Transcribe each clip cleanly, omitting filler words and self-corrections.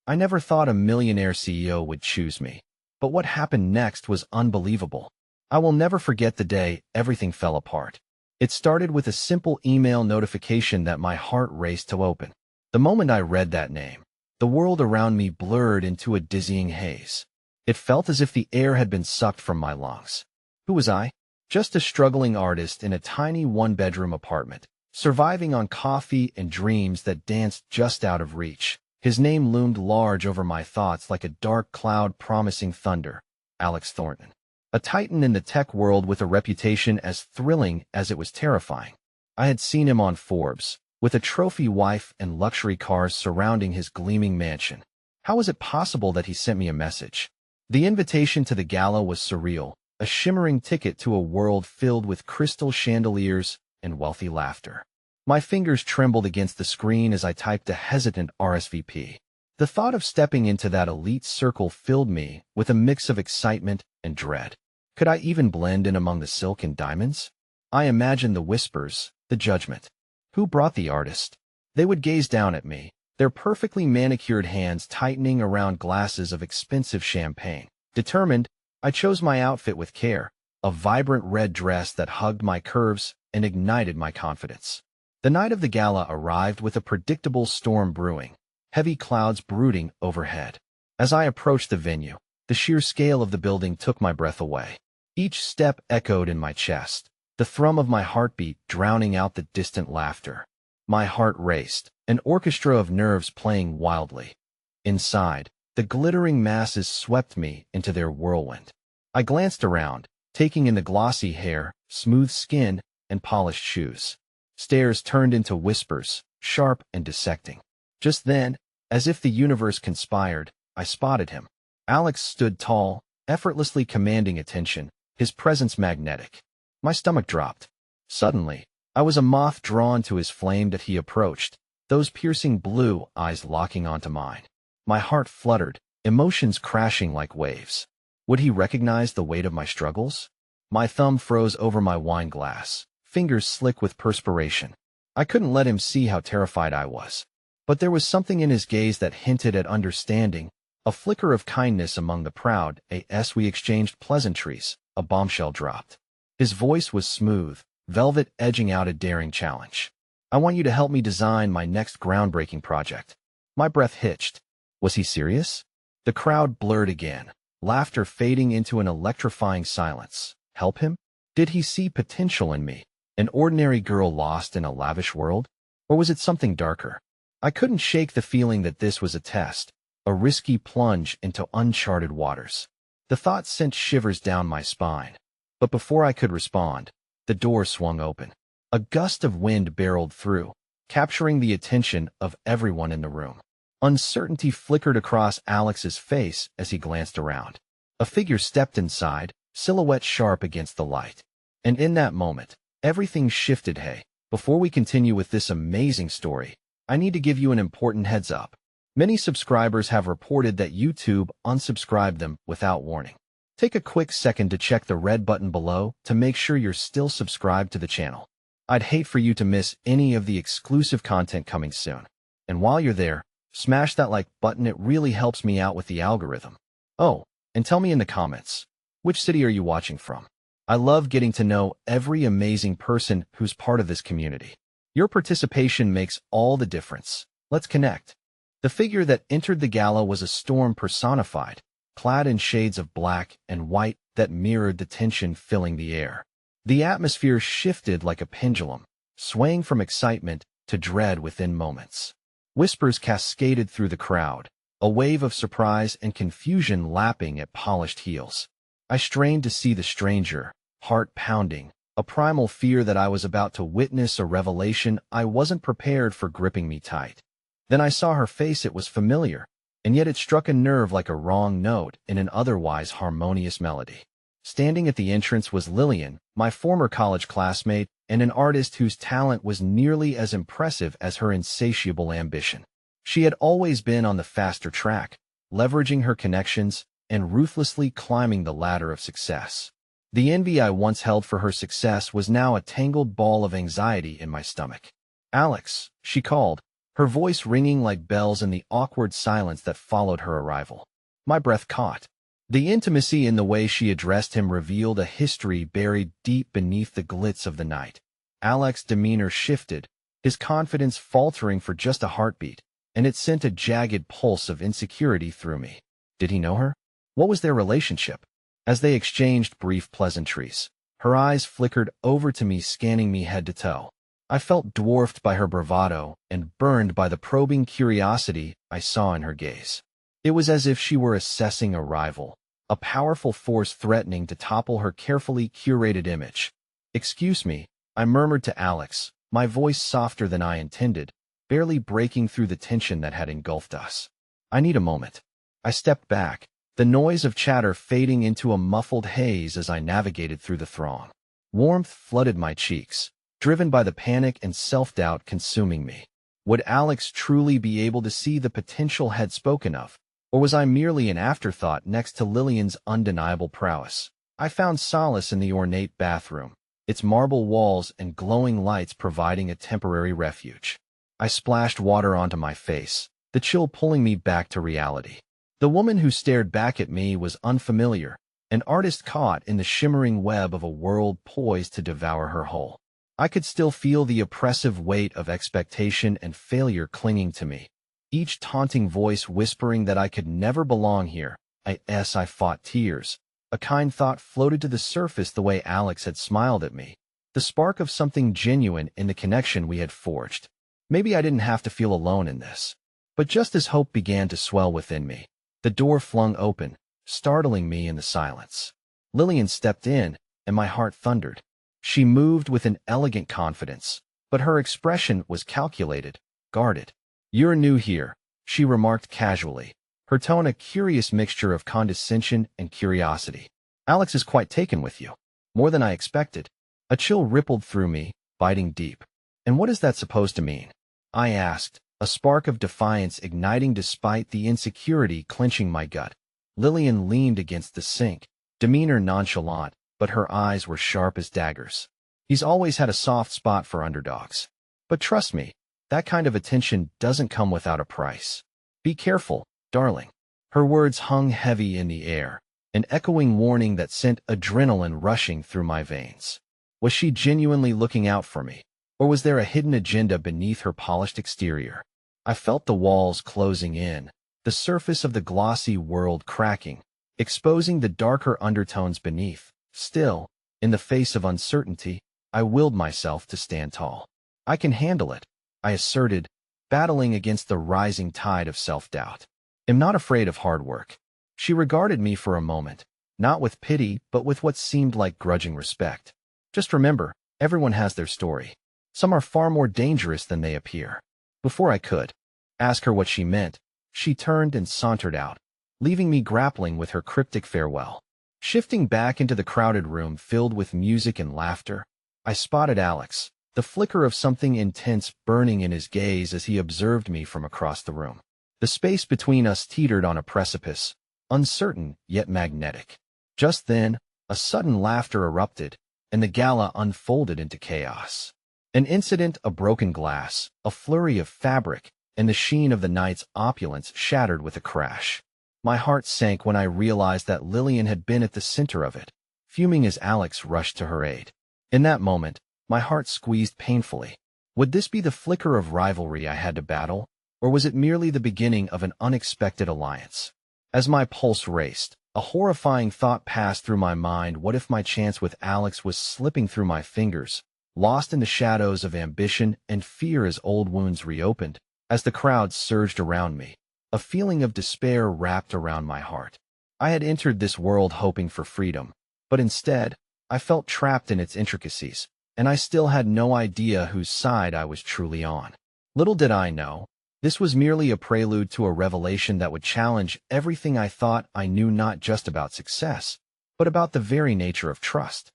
I never thought a millionaire CEO would choose me. But what happened next was unbelievable. I will never forget the day everything fell apart. It started with a simple email notification that my heart raced to open. The moment I read that name, the world around me blurred into a dizzying haze. It felt as if the air had been sucked from my lungs. Who was I? Just a struggling artist in a tiny one-bedroom apartment, surviving on coffee and dreams that danced just out of reach. His name loomed large over my thoughts like a dark cloud promising thunder. Alex Thornton. A titan in the tech world with a reputation as thrilling as it was terrifying. I had seen him on Forbes, with a trophy wife and luxury cars surrounding his gleaming mansion. How was it possible that he sent me a message? The invitation to the gala was surreal, a shimmering ticket to a world filled with crystal chandeliers and wealthy laughter. My fingers trembled against the screen as I typed a hesitant RSVP. The thought of stepping into that elite circle filled me with a mix of excitement and dread. Could I even blend in among the silk and diamonds? I imagined the whispers, the judgment. Who brought the artist? They would gaze down at me, their perfectly manicured hands tightening around glasses of expensive champagne. Determined, I chose my outfit with care, a vibrant red dress that hugged my curves and ignited my confidence. The night of the gala arrived with a predictable storm brewing, heavy clouds brooding overhead. As I approached the venue, the sheer scale of the building took my breath away. Each step echoed in my chest, the thrum of my heartbeat drowning out the distant laughter. My heart raced, an orchestra of nerves playing wildly. Inside, the glittering masses swept me into their whirlwind. I glanced around, taking in the glossy hair, smooth skin, and polished shoes. Stares turned into whispers, sharp and dissecting. Just then, as if the universe conspired, I spotted him. Alex stood tall, effortlessly commanding attention, his presence magnetic. My stomach dropped. Suddenly, I was a moth drawn to his flame as he approached, those piercing blue eyes locking onto mine. My heart fluttered, emotions crashing like waves. Would he recognize the weight of my struggles? My thumb froze over my wine glass, fingers slick with perspiration. I couldn't let him see how terrified I was. But there was something in his gaze that hinted at understanding, a flicker of kindness among the crowd as we exchanged pleasantries. A bombshell dropped. His voice was smooth, velvet edging out a daring challenge. I want you to help me design my next groundbreaking project. My breath hitched. Was he serious? The crowd blurred again, laughter fading into an electrifying silence. Help him? Did he see potential in me, an ordinary girl lost in a lavish world? Or was it something darker? I couldn't shake the feeling that this was a test, a risky plunge into uncharted waters. The thought sent shivers down my spine. But before I could respond, the door swung open. A gust of wind barreled through, capturing the attention of everyone in the room. Uncertainty flickered across Alex's face as he glanced around. A figure stepped inside, silhouette sharp against the light. And in that moment, everything shifted. Hey, before we continue with this amazing story, I need to give you an important heads up. Many subscribers have reported that YouTube unsubscribed them without warning. Take a quick second to check the red button below to make sure you're still subscribed to the channel. I'd hate for you to miss any of the exclusive content coming soon. And while you're there, smash that like button. It really helps me out with the algorithm. Oh, and tell me in the comments, which city are you watching from? I love getting to know every amazing person who's part of this community. Your participation makes all the difference. Let's connect. The figure that entered the gala was a storm personified, clad in shades of black and white that mirrored the tension filling the air. The atmosphere shifted like a pendulum, swaying from excitement to dread within moments. Whispers cascaded through the crowd, a wave of surprise and confusion lapping at polished heels. I strained to see the stranger, heart pounding, a primal fear that I was about to witness a revelation I wasn't prepared for gripping me tight. Then I saw her face. It was familiar, and yet it struck a nerve like a wrong note in an otherwise harmonious melody. Standing at the entrance was Lillian, my former college classmate, and an artist whose talent was nearly as impressive as her insatiable ambition. She had always been on the faster track, leveraging her connections and ruthlessly climbing the ladder of success. The envy I once held for her success was now a tangled ball of anxiety in my stomach. "Alex," she called, her voice ringing like bells in the awkward silence that followed her arrival. My breath caught. The intimacy in the way she addressed him revealed a history buried deep beneath the glitz of the night. Alex's demeanor shifted, his confidence faltering for just a heartbeat, and it sent a jagged pulse of insecurity through me. Did he know her? What was their relationship? As they exchanged brief pleasantries, her eyes flickered over to me, scanning me head to toe. I felt dwarfed by her bravado and burned by the probing curiosity I saw in her gaze. It was as if she were assessing a rival, a powerful force threatening to topple her carefully curated image. "Excuse me," I murmured to Alex, my voice softer than I intended, barely breaking through the tension that had engulfed us. "I need a moment." I stepped back, the noise of chatter fading into a muffled haze as I navigated through the throng. Warmth flooded my cheeks, driven by the panic and self-doubt consuming me. Would Alex truly be able to see the potential had spoken of, or was I merely an afterthought next to Lillian's undeniable prowess? I found solace in the ornate bathroom, its marble walls and glowing lights providing a temporary refuge. I splashed water onto my face, the chill pulling me back to reality. The woman who stared back at me was unfamiliar, an artist caught in the shimmering web of a world poised to devour her whole. I could still feel the oppressive weight of expectation and failure clinging to me, each taunting voice whispering that I could never belong here. I fought tears. A kind thought floated to the surface the way Alex had smiled at me, the spark of something genuine in the connection we had forged. Maybe I didn't have to feel alone in this. But just as hope began to swell within me, the door flung open, startling me in the silence. Lillian stepped in, and my heart thundered. She moved with an elegant confidence, but her expression was calculated, guarded. "You're new here," she remarked casually, her tone a curious mixture of condescension and curiosity. "Alex is quite taken with you. More than I expected." A chill rippled through me, biting deep. "And what is that supposed to mean?" I asked, a spark of defiance igniting despite the insecurity clenching my gut. Lillian leaned against the sink, demeanor nonchalant, but her eyes were sharp as daggers. "He's always had a soft spot for underdogs. But trust me, that kind of attention doesn't come without a price. Be careful, darling." Her words hung heavy in the air, an echoing warning that sent adrenaline rushing through my veins. Was she genuinely looking out for me, or was there a hidden agenda beneath her polished exterior? I felt the walls closing in, the surface of the glossy world cracking, exposing the darker undertones beneath. Still, in the face of uncertainty, I willed myself to stand tall. "I can handle it," I asserted, battling against the rising tide of self-doubt. "I'm not afraid of hard work." She regarded me for a moment, not with pity but with what seemed like grudging respect. "Just remember, everyone has their story. Some are far more dangerous than they appear." Before I could ask her what she meant, she turned and sauntered out, leaving me grappling with her cryptic farewell. Shifting back into the crowded room filled with music and laughter, I spotted Alex, the flicker of something intense burning in his gaze as he observed me from across the room. The space between us teetered on a precipice, uncertain yet magnetic. Just then, a sudden laughter erupted, and the gala unfolded into chaos. An incident, a broken glass, a flurry of fabric, and the sheen of the night's opulence shattered with a crash. My heart sank when I realized that Lillian had been at the center of it, fuming as Alex rushed to her aid. In that moment, my heart squeezed painfully. Would this be the flicker of rivalry I had to battle, or was it merely the beginning of an unexpected alliance? As my pulse raced, a horrifying thought passed through my mind. What if my chance with Alex was slipping through my fingers, lost in the shadows of ambition and fear as old wounds reopened? As the crowd surged around me, a feeling of despair wrapped around my heart. I had entered this world hoping for freedom, but instead, I felt trapped in its intricacies, and I still had no idea whose side I was truly on. Little did I know, this was merely a prelude to a revelation that would challenge everything I thought I knew, not just about success, but about the very nature of trust.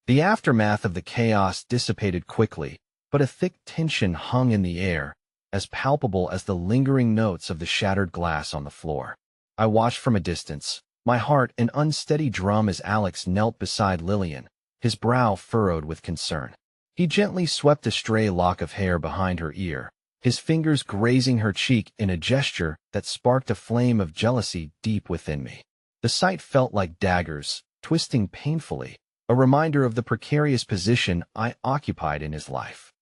The aftermath of the chaos dissipated quickly, but a thick tension hung in the air, as palpable as the lingering notes of the shattered glass on the floor. I watched from a distance, my heart an unsteady drum as Alex knelt beside Lillian, his brow furrowed with concern. He gently swept a stray lock of hair behind her ear, his fingers grazing her cheek in a gesture that sparked a flame of jealousy deep within me. The sight felt like daggers, twisting painfully, a reminder of the precarious position I occupied in his life.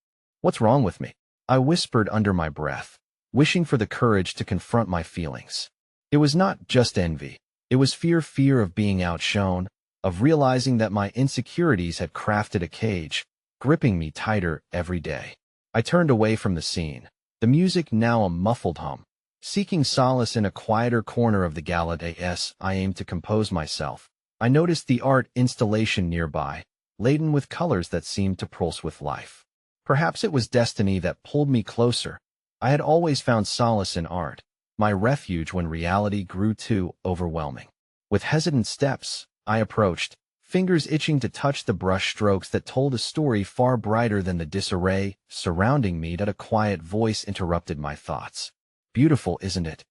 "What's wrong with me?" I whispered under my breath, wishing for the courage to confront my feelings. It was not just envy. It was fear of being outshone, of realizing that my insecurities had crafted a cage, gripping me tighter every day. I turned away from the scene, the music now a muffled hum. Seeking solace in a quieter corner of the gala as I aimed to compose myself, I noticed the art installation nearby, laden with colors that seemed to pulse with life. Perhaps it was destiny that pulled me closer. I had always found solace in art, my refuge when reality grew too overwhelming. With hesitant steps, I approached, fingers itching to touch the brush strokes that told a story far brighter than the disarray surrounding me. That a quiet voice interrupted my thoughts. "Beautiful, isn't it?"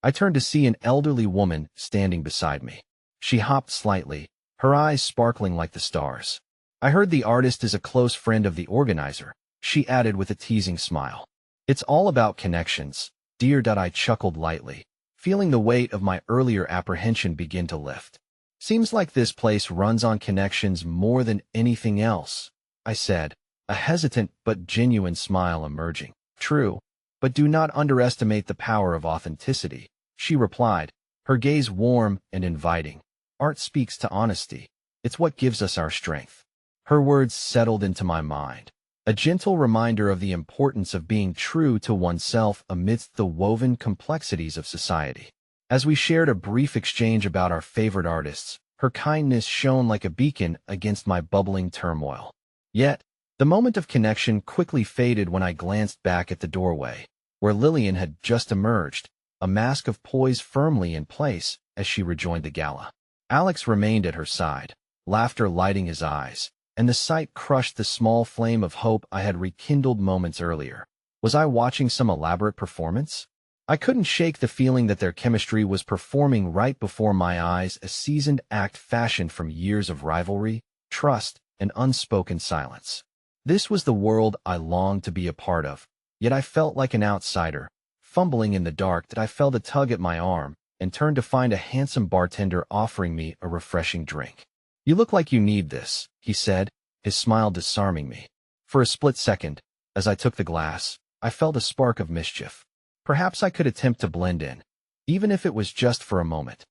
I turned to see an elderly woman standing beside me. She hopped slightly, her eyes sparkling like the stars. "I heard the artist is a close friend of the organizer," she added with a teasing smile. "It's all about connections, dear." I chuckled lightly, feeling the weight of my earlier apprehension begin to lift. "Seems like this place runs on connections more than anything else," I said, a hesitant but genuine smile emerging. "True, but do not underestimate the power of authenticity," she replied, her gaze warm and inviting. "Art speaks to honesty. It's what gives us our strength." Her words settled into my mind, a gentle reminder of the importance of being true to oneself amidst the woven complexities of society. As we shared a brief exchange about our favorite artists, her kindness shone like a beacon against my bubbling turmoil. Yet, the moment of connection quickly faded when I glanced back at the doorway, where Lillian had just emerged, a mask of poise firmly in place as she rejoined the gala. Alex remained at her side, laughter lighting his eyes, and the sight crushed the small flame of hope I had rekindled moments earlier. Was I watching some elaborate performance? I couldn't shake the feeling that their chemistry was performing right before my eyes, a seasoned act fashioned from years of rivalry, trust, and unspoken silence. This was the world I longed to be a part of, yet I felt like an outsider, fumbling in the dark. I felt a tug at my arm and turned to find a handsome bartender offering me a refreshing drink. "You look like you need this," he said, his smile disarming me. For a split second, as I took the glass, I felt a spark of mischief. Perhaps I could attempt to blend in, even if it was just for a moment.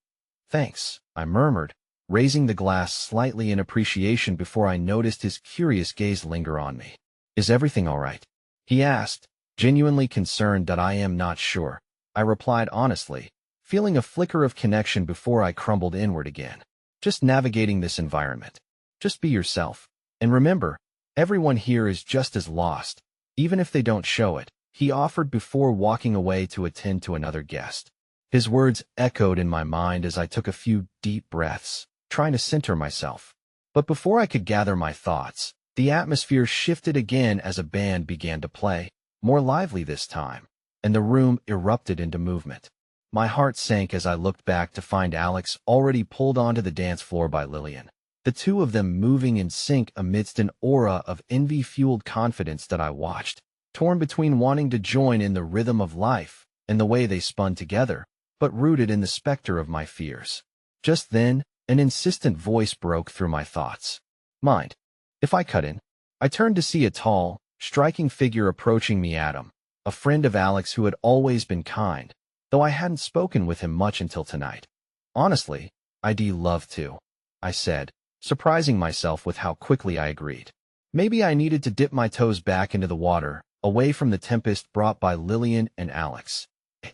"Thanks," I murmured, raising the glass slightly in appreciation before I noticed his curious gaze linger on me. "Is everything all right?" he asked, genuinely concerned. "I am not sure," I replied honestly, feeling a flicker of connection before I crumbled inward again. "Just navigating this environment. Just be yourself. And remember, everyone here is just as lost, even if they don't show it," he offered before walking away to attend to another guest. His words echoed in my mind as I took a few deep breaths, trying to center myself. But before I could gather my thoughts, the atmosphere shifted again as a band began to play, more lively this time, and the room erupted into movement. My heart sank as I looked back to find Alex already pulled onto the dance floor by Lillian, the two of them moving in sync amidst an aura of envy-fueled confidence. That I watched, torn between wanting to join in the rhythm of life and the way they spun together, but rooted in the specter of my fears. Just then, an insistent voice broke through my thoughts. "Mind if I cut in?" I turned to see a tall, striking figure approaching me. Adam, a friend of Alex who had always been kind, though I hadn't spoken with him much until tonight. "Honestly, I'd love to," I said, surprising myself with how quickly I agreed. Maybe I needed to dip my toes back into the water, away from the tempest brought by Lillian and Alex.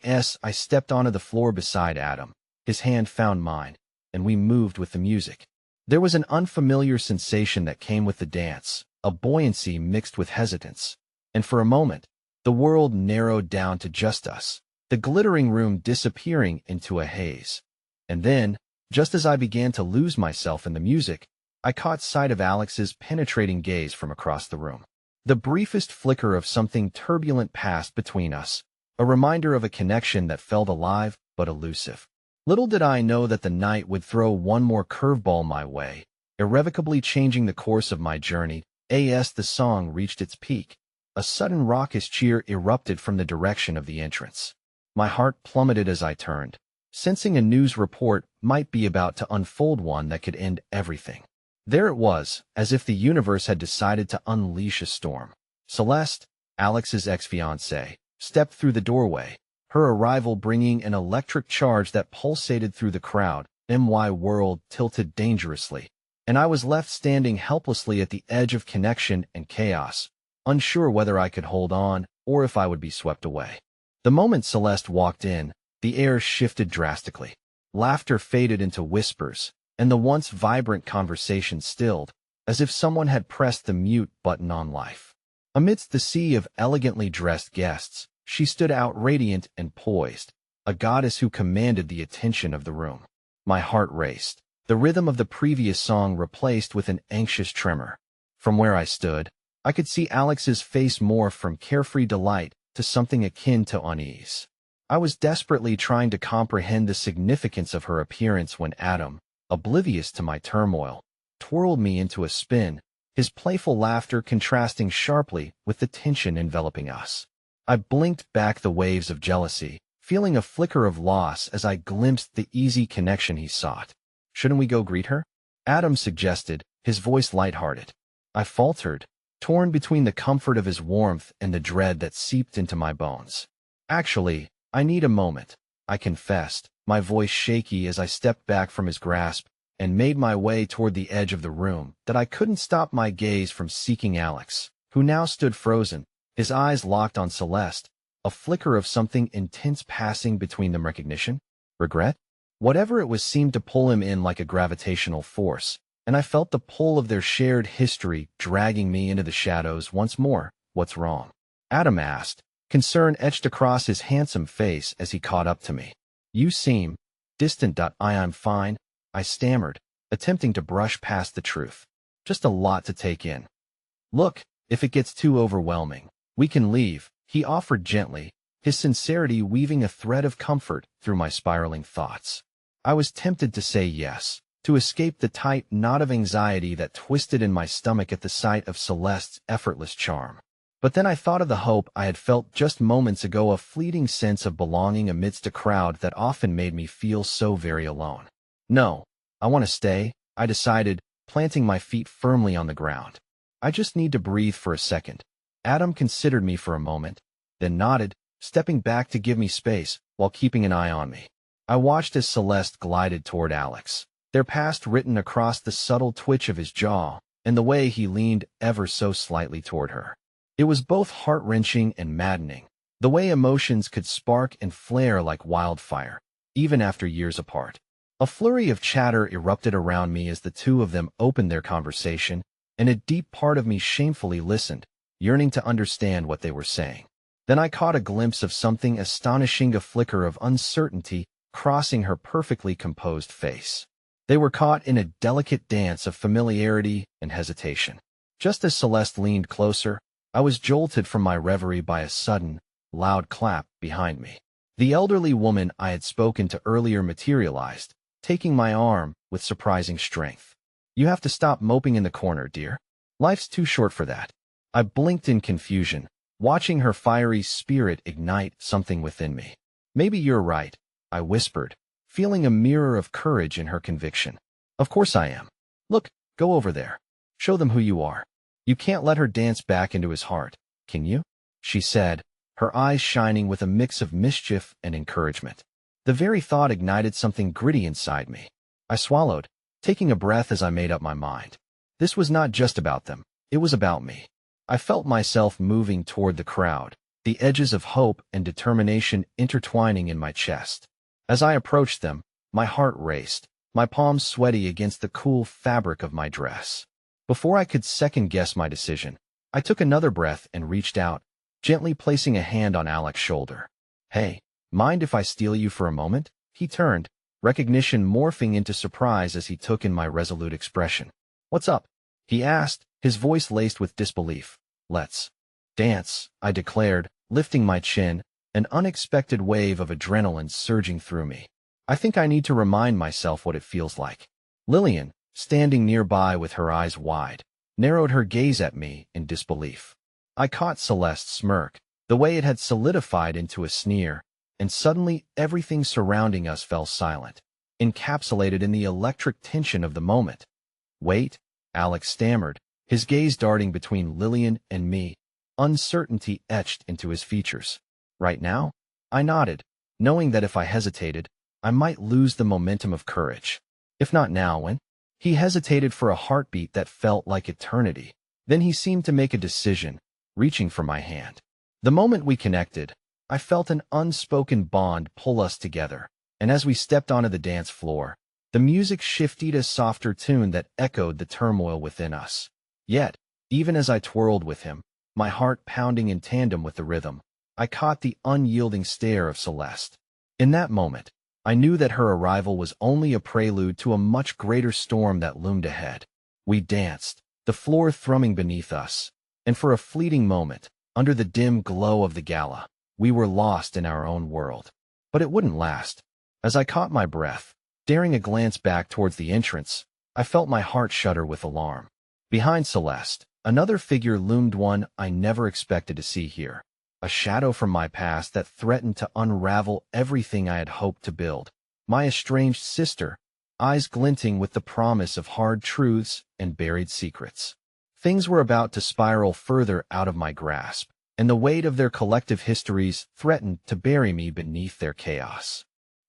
I stepped onto the floor beside Adam. His hand found mine, and we moved with the music. There was an unfamiliar sensation that came with the dance, a buoyancy mixed with hesitance. And for a moment, the world narrowed down to just us, the glittering room disappearing into a haze. And then, just as I began to lose myself in the music, I caught sight of Alex's penetrating gaze from across the room. The briefest flicker of something turbulent passed between us, a reminder of a connection that felt alive but elusive. Little did I know that the night would throw one more curveball my way, irrevocably changing the course of my journey. As the song reached its peak, a sudden raucous cheer erupted from the direction of the entrance. My heart plummeted as I turned, sensing a news report might be about to unfold, one that could end everything. There it was, as if the universe had decided to unleash a storm. Celeste, Alex's ex-fiancée, stepped through the doorway, her arrival bringing an electric charge that pulsated through the crowd. My world tilted dangerously, and I was left standing helplessly at the edge of connection and chaos, unsure whether I could hold on or if I would be swept away. The moment Celeste walked in, the air shifted drastically. Laughter faded into whispers, and the once vibrant conversation stilled, as if someone had pressed the mute button on life. Amidst the sea of elegantly dressed guests, she stood out radiant and poised, a goddess who commanded the attention of the room. My heart raced, the rhythm of the previous song replaced with an anxious tremor. From where I stood, I could see Alex's face morph from carefree delight to something akin to unease. I was desperately trying to comprehend the significance of her appearance when Adam, oblivious to my turmoil, twirled me into a spin, his playful laughter contrasting sharply with the tension enveloping us. I blinked back the waves of jealousy, feeling a flicker of loss as I glimpsed the easy connection he sought. "Shouldn't we go greet her?" Adam suggested, his voice lighthearted. I faltered, torn between the comfort of his warmth and the dread that seeped into my bones. "Actually, I need a moment," I confessed, my voice shaky as I stepped back from his grasp and made my way toward the edge of the room that I couldn't stop my gaze from seeking Alex, who now stood frozen, his eyes locked on Celeste, a flicker of something intense passing between them. Recognition? Regret? Whatever it was seemed to pull him in like a gravitational force, and I felt the pull of their shared history dragging me into the shadows once more. "What's wrong?" Adam asked, concern etched across his handsome face as he caught up to me. "You seem distant." I'm fine," I stammered, attempting to brush past the truth. "Just a lot to take in." "Look, if it gets too overwhelming, we can leave," he offered gently, his sincerity weaving a thread of comfort through my spiraling thoughts. I was tempted to say yes, to escape the tight knot of anxiety that twisted in my stomach at the sight of Celeste's effortless charm. But then I thought of the hope I had felt just moments ago, a fleeting sense of belonging amidst a crowd that often made me feel so very alone. "No, I want to stay," I decided, planting my feet firmly on the ground. "I just need to breathe for a second." Adam considered me for a moment, then nodded, stepping back to give me space while keeping an eye on me. I watched as Celeste glided toward Alex, their past written across the subtle twitch of his jaw and the way he leaned ever so slightly toward her. It was both heart-wrenching and maddening, the way emotions could spark and flare like wildfire, even after years apart. A flurry of chatter erupted around me as the two of them opened their conversation, and a deep part of me shamefully listened, yearning to understand what they were saying. Then I caught a glimpse of something astonishing, a flicker of uncertainty crossing her perfectly composed face. They were caught in a delicate dance of familiarity and hesitation. Just as Celeste leaned closer, I was jolted from my reverie by a sudden, loud clap behind me. The elderly woman I had spoken to earlier materialized, taking my arm with surprising strength. "You have to stop moping in the corner, dear. Life's too short for that." I blinked in confusion, watching her fiery spirit ignite something within me. "Maybe you're right," I whispered, feeling a mirror of courage in her conviction. "Of course I am. Look, go over there. Show them who you are." "You can't let her dance back into his heart, can you?" she said, her eyes shining with a mix of mischief and encouragement. The very thought ignited something gritty inside me. I swallowed, taking a breath as I made up my mind. This was not just about them, it was about me. I felt myself moving toward the crowd, the edges of hope and determination intertwining in my chest. As I approached them, my heart raced, my palms sweaty against the cool fabric of my dress. Before I could second-guess my decision, I took another breath and reached out, gently placing a hand on Alex's shoulder. "Hey, mind if I steal you for a moment?" He turned, recognition morphing into surprise as he took in my resolute expression. "What's up?" he asked, his voice laced with disbelief. "Let's dance," I declared, lifting my chin, an unexpected wave of adrenaline surging through me. I think I need to remind myself what it feels like. Lillian, standing nearby with her eyes wide, narrowed her gaze at me in disbelief. I caught Celeste's smirk, the way it had solidified into a sneer, and suddenly everything surrounding us fell silent, encapsulated in the electric tension of the moment. "Wait," Alex stammered, his gaze darting between Lillian and me, uncertainty etched into his features. "Right now?" I nodded, knowing that if I hesitated, I might lose the momentum of courage. "If not now, when?" He hesitated for a heartbeat that felt like eternity. Then he seemed to make a decision, reaching for my hand. The moment we connected, I felt an unspoken bond pull us together, and as we stepped onto the dance floor, the music shifted a softer tune that echoed the turmoil within us. Yet, even as I twirled with him, my heart pounding in tandem with the rhythm, I caught the unyielding stare of Celeste. In that moment, I knew that her arrival was only a prelude to a much greater storm that loomed ahead. We danced, the floor thrumming beneath us, and for a fleeting moment, under the dim glow of the gala, we were lost in our own world. But it wouldn't last. As I caught my breath, daring a glance back towards the entrance, I felt my heart shudder with alarm. Behind Celeste, another figure loomed, one I never expected to see here. A shadow from my past that threatened to unravel everything I had hoped to build. My estranged sister, eyes glinting with the promise of hard truths and buried secrets. Things were about to spiral further out of my grasp, and the weight of their collective histories threatened to bury me beneath their chaos.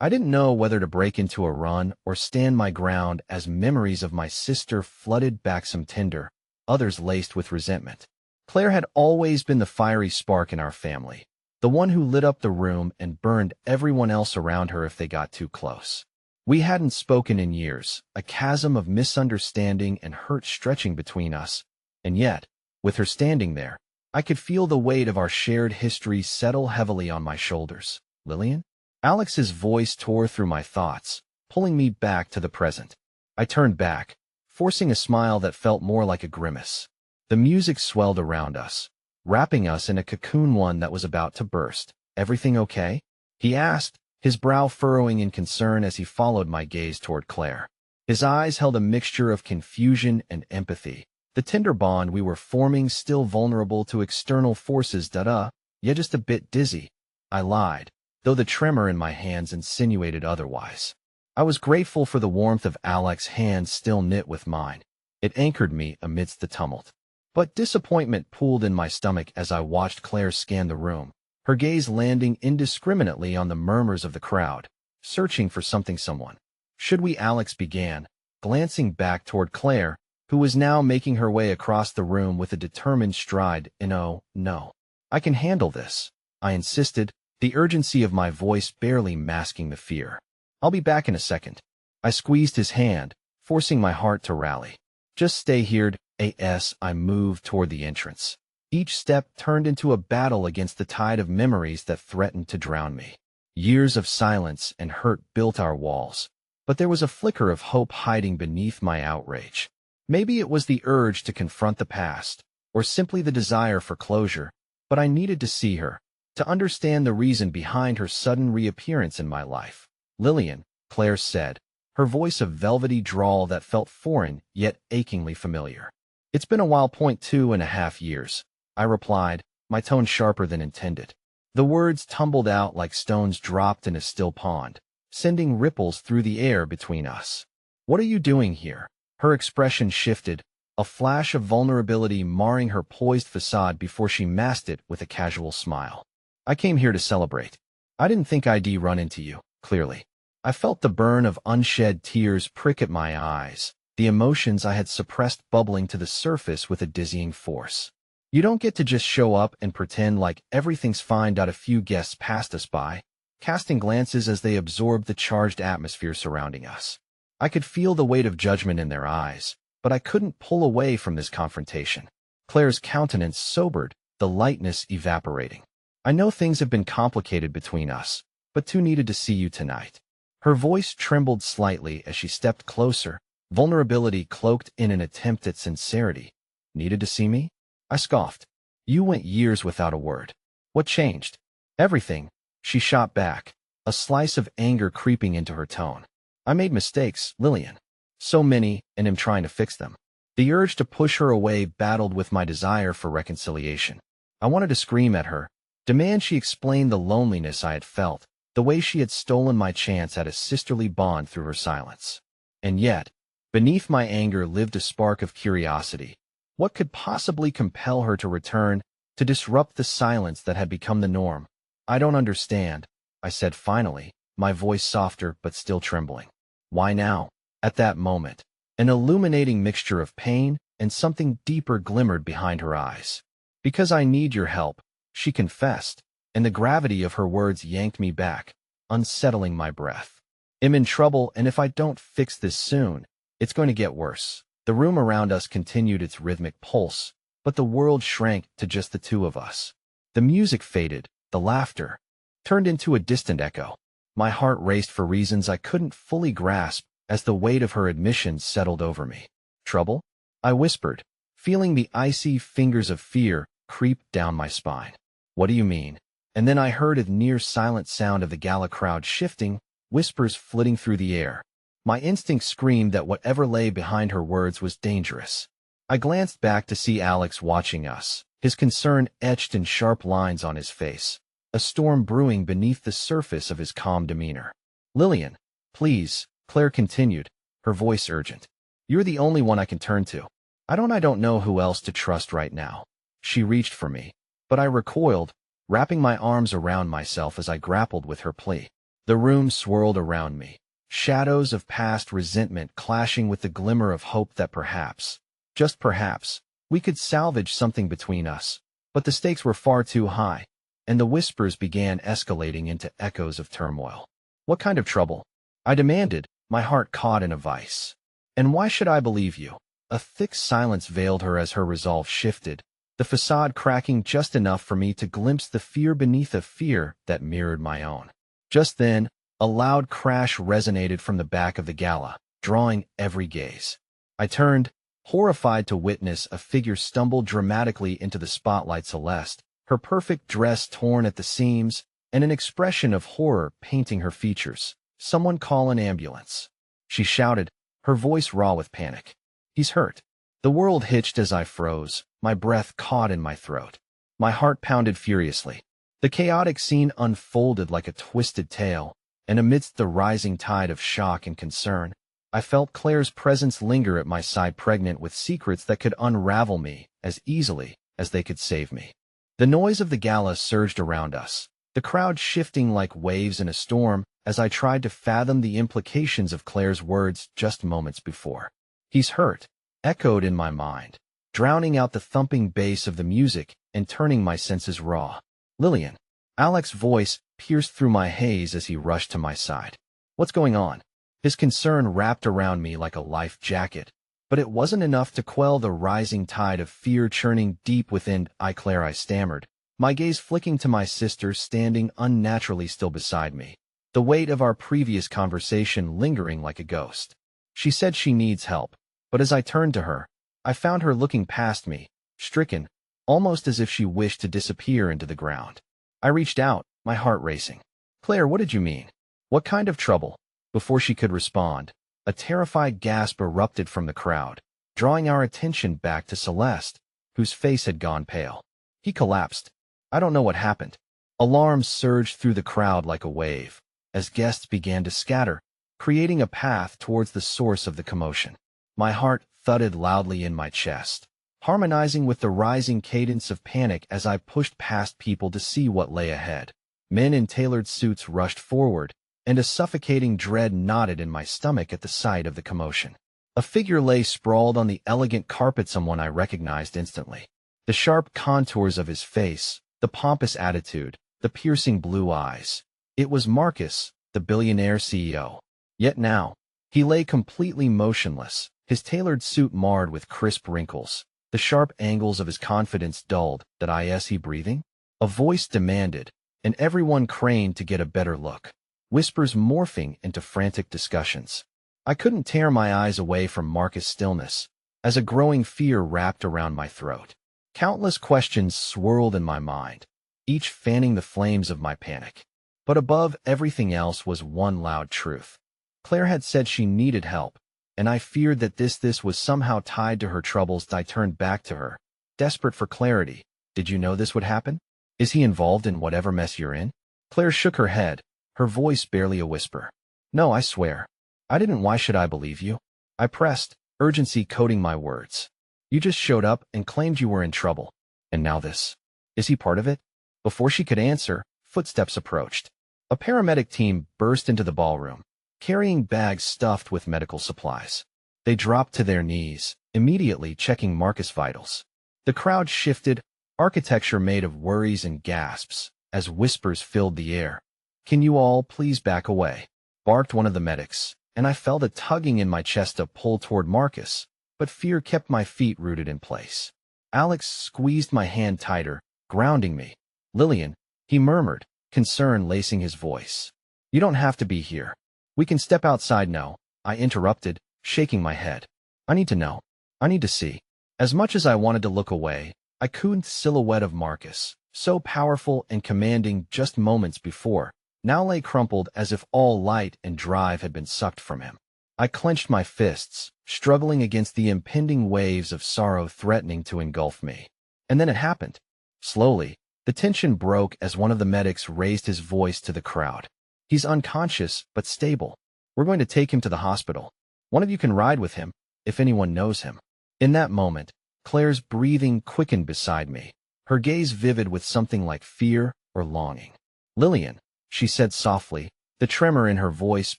I didn't know whether to break into a run or stand my ground as memories of my sister flooded back, some tender, others laced with resentment. Claire had always been the fiery spark in our family, the one who lit up the room and burned everyone else around her if they got too close. We hadn't spoken in years, a chasm of misunderstanding and hurt stretching between us, and yet, with her standing there, I could feel the weight of our shared history settle heavily on my shoulders. "Lillian?" Alex's voice tore through my thoughts, pulling me back to the present. I turned back, forcing a smile that felt more like a grimace. The music swelled around us, wrapping us in a cocoon, one that was about to burst. "Everything okay?" he asked, his brow furrowing in concern as he followed my gaze toward Claire. His eyes held a mixture of confusion and empathy, the tender bond we were forming still vulnerable to external forces. "Yeah, just a bit dizzy," I lied, though the tremor in my hands insinuated otherwise. I was grateful for the warmth of Alex's hands still knit with mine. It anchored me amidst the tumult. But disappointment pooled in my stomach as I watched Claire scan the room, her gaze landing indiscriminately on the murmurs of the crowd, searching for something, someone. "Should we?" Alex began, glancing back toward Claire, who was now making her way across the room with a determined stride. "No, no. I can handle this," I insisted, the urgency of my voice barely masking the fear. "I'll be back in a second." I squeezed his hand, forcing my heart to rally. "Just stay here." As I moved toward the entrance, each step turned into a battle against the tide of memories that threatened to drown me. Years of silence and hurt built our walls, but there was a flicker of hope hiding beneath my outrage. Maybe it was the urge to confront the past, or simply the desire for closure, but I needed to see her, to understand the reason behind her sudden reappearance in my life. "Lillian," Claire said, her voice a velvety drawl that felt foreign yet achingly familiar. "It's been a while. 2.5 years, I replied, my tone sharper than intended. The words tumbled out like stones dropped in a still pond, sending ripples through the air between us. "What are you doing here?" Her expression shifted, a flash of vulnerability marring her poised facade before she masked it with a casual smile. "I came here to celebrate. I didn't think I'd run into you." Clearly, I felt the burn of unshed tears prick at my eyes, the emotions I had suppressed bubbling to the surface with a dizzying force. "You don't get to just show up and pretend like everything's fine." A few guests passed us by, casting glances as they absorbed the charged atmosphere surrounding us. I could feel the weight of judgment in their eyes, but I couldn't pull away from this confrontation. Claire's countenance sobered, the lightness evaporating. "I know things have been complicated between us, but too needed to see you tonight." Her voice trembled slightly as she stepped closer, vulnerability cloaked in an attempt at sincerity. "Needed to see me?" I scoffed. "You went years without a word. What changed?" "Everything," she shot back, a slice of anger creeping into her tone. "I made mistakes, Lillian. So many, and am trying to fix them." The urge to push her away battled with my desire for reconciliation. I wanted to scream at her, demand she explain the loneliness I had felt, the way she had stolen my chance at a sisterly bond through her silence. And yet, beneath my anger lived a spark of curiosity. What could possibly compel her to return, to disrupt the silence that had become the norm? I don't understand, I said finally, my voice softer but still trembling. Why now? At that moment, an illuminating mixture of pain and something deeper glimmered behind her eyes. Because I need your help, she confessed, and the gravity of her words yanked me back, unsettling my breath. I'm in trouble, and if I don't fix this soon, it's going to get worse. The room around us continued its rhythmic pulse, but the world shrank to just the two of us. The music faded, the laughter turned into a distant echo. My heart raced for reasons I couldn't fully grasp as the weight of her admission settled over me. Trouble? I whispered, feeling the icy fingers of fear creep down my spine. What do you mean? And then I heard a near-silent sound of the gala crowd shifting, whispers flitting through the air. My instinct screamed that whatever lay behind her words was dangerous. I glanced back to see Alex watching us, his concern etched in sharp lines on his face, a storm brewing beneath the surface of his calm demeanor. Lillian, please, Claire continued, her voice urgent. You're the only one I can turn to. I don't know who else to trust right now. She reached for me, but I recoiled, wrapping my arms around myself as I grappled with her plea. The room swirled around me, shadows of past resentment clashing with the glimmer of hope that perhaps, just perhaps, we could salvage something between us. But the stakes were far too high, and the whispers began escalating into echoes of turmoil. What kind of trouble? I demanded, my heart caught in a vice. And why should I believe you? A thick silence veiled her as her resolve shifted, the facade cracking just enough for me to glimpse the fear beneath a fear that mirrored my own. Just then, a loud crash resonated from the back of the gala, drawing every gaze. I turned, horrified to witness a figure stumble dramatically into the spotlight. Celeste, her perfect dress torn at the seams, and an expression of horror painting her features. Someone call an ambulance. She shouted, her voice raw with panic. He's hurt. The world hitched as I froze, my breath caught in my throat. My heart pounded furiously. The chaotic scene unfolded like a twisted tale, and amidst the rising tide of shock and concern, I felt Claire's presence linger at my side, pregnant with secrets that could unravel me as easily as they could save me. The noise of the gala surged around us, the crowd shifting like waves in a storm as I tried to fathom the implications of Claire's words just moments before. He's hurt, echoed in my mind, drowning out the thumping bass of the music and turning my senses raw. Lillian. Alex's voice pierced through my haze as he rushed to my side. What's going on? His concern wrapped around me like a life jacket, but it wasn't enough to quell the rising tide of fear churning deep within. Claire, I stammered, my gaze flicking to my sister standing unnaturally still beside me, the weight of our previous conversation lingering like a ghost. She said she needs help, but as I turned to her, I found her looking past me, stricken, almost as if she wished to disappear into the ground. I reached out, my heart racing. Claire, what did you mean? What kind of trouble? Before she could respond, a terrified gasp erupted from the crowd, drawing our attention back to Celeste, whose face had gone pale. He collapsed. I don't know what happened. Alarm surged through the crowd like a wave, as guests began to scatter, creating a path towards the source of the commotion. My heart thudded loudly in my chest, harmonizing with the rising cadence of panic as I pushed past people to see what lay ahead. Men in tailored suits rushed forward, and a suffocating dread knotted in my stomach at the sight of the commotion. A figure lay sprawled on the elegant carpet, someone I recognized instantly. The sharp contours of his face, the pompous attitude, the piercing blue eyes. It was Marcus, the billionaire CEO. Yet now, he lay completely motionless, his tailored suit marred with crisp wrinkles, the sharp angles of his confidence dulled. Is he breathing? A voice demanded, and everyone craned to get a better look, whispers morphing into frantic discussions. I couldn't tear my eyes away from Marcus' stillness, as a growing fear wrapped around my throat. Countless questions swirled in my mind, each fanning the flames of my panic. But above everything else was one loud truth. Claire had said she needed help, and I feared that this was somehow tied to her troubles. I turned back to her, desperate for clarity, Did you know this would happen? Is he involved in whatever mess you're in? Claire shook her head, her voice barely a whisper. No, I swear. I didn't. Why should I believe you? I pressed, urgency coating my words. You just showed up and claimed you were in trouble. And now this. Is he part of it? Before she could answer, footsteps approached. A paramedic team burst into the ballroom, carrying bags stuffed with medical supplies. They dropped to their knees, immediately checking Marcus' vitals. The crowd shifted, architecture made of worries and gasps, as whispers filled the air. Can you all please back away? Barked one of the medics, and I felt a tugging in my chest to pull toward Marcus, but fear kept my feet rooted in place. Alex squeezed my hand tighter, grounding me. Lillian, he murmured, concern lacing his voice. You don't have to be here. We can step outside now, I interrupted, shaking my head. I need to know. I need to see. As much as I wanted to look away, I couldn't. Silhouette of Marcus, so powerful and commanding just moments before, now lay crumpled as if all light and drive had been sucked from him. I clenched my fists, struggling against the impending waves of sorrow threatening to engulf me. And then it happened. Slowly, the tension broke as one of the medics raised his voice to the crowd. He's unconscious, but stable. We're going to take him to the hospital. One of you can ride with him, if anyone knows him. In that moment, Claire's breathing quickened beside me, her gaze vivid with something like fear or longing. Lillian, she said softly, the tremor in her voice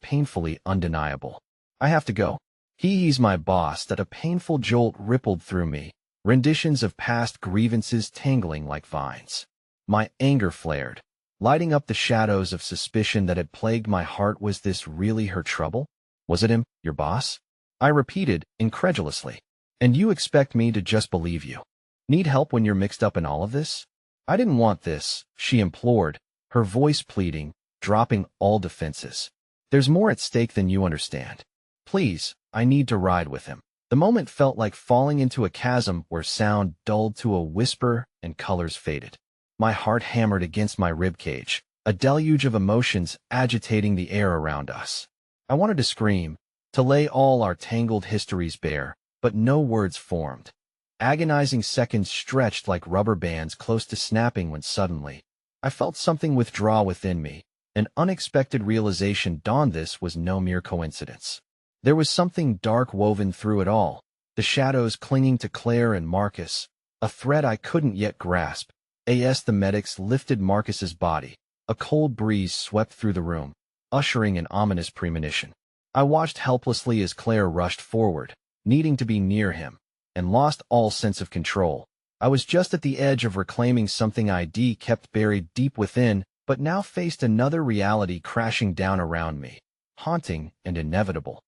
painfully undeniable. I have to go. He's my boss. That a painful jolt rippled through me, renditions of past grievances tangling like vines. My anger flared, lighting up the shadows of suspicion that had plagued my heart. Was this really her trouble? Was it him, your boss? I repeated, incredulously. And you expect me to just believe you? Need help when you're mixed up in all of this? I didn't want this, she implored, her voice pleading, dropping all defenses. There's more at stake than you understand. Please, I need to ride with him. The moment felt like falling into a chasm where sound dulled to a whisper and colors faded. My heart hammered against my ribcage, a deluge of emotions agitating the air around us. I wanted to scream, to lay all our tangled histories bare, but no words formed. Agonizing seconds stretched like rubber bands close to snapping when suddenly, I felt something withdraw within me. An unexpected realization dawned. This was no mere coincidence. There was something dark woven through it all, the shadows clinging to Claire and Marcus, a thread I couldn't yet grasp. As the medics lifted Marcus's body, a cold breeze swept through the room, ushering an ominous premonition. I watched helplessly as Claire rushed forward, needing to be near him, and lost all sense of control. I was just at the edge of reclaiming something I'd kept buried deep within, but now faced another reality crashing down around me, haunting and inevitable.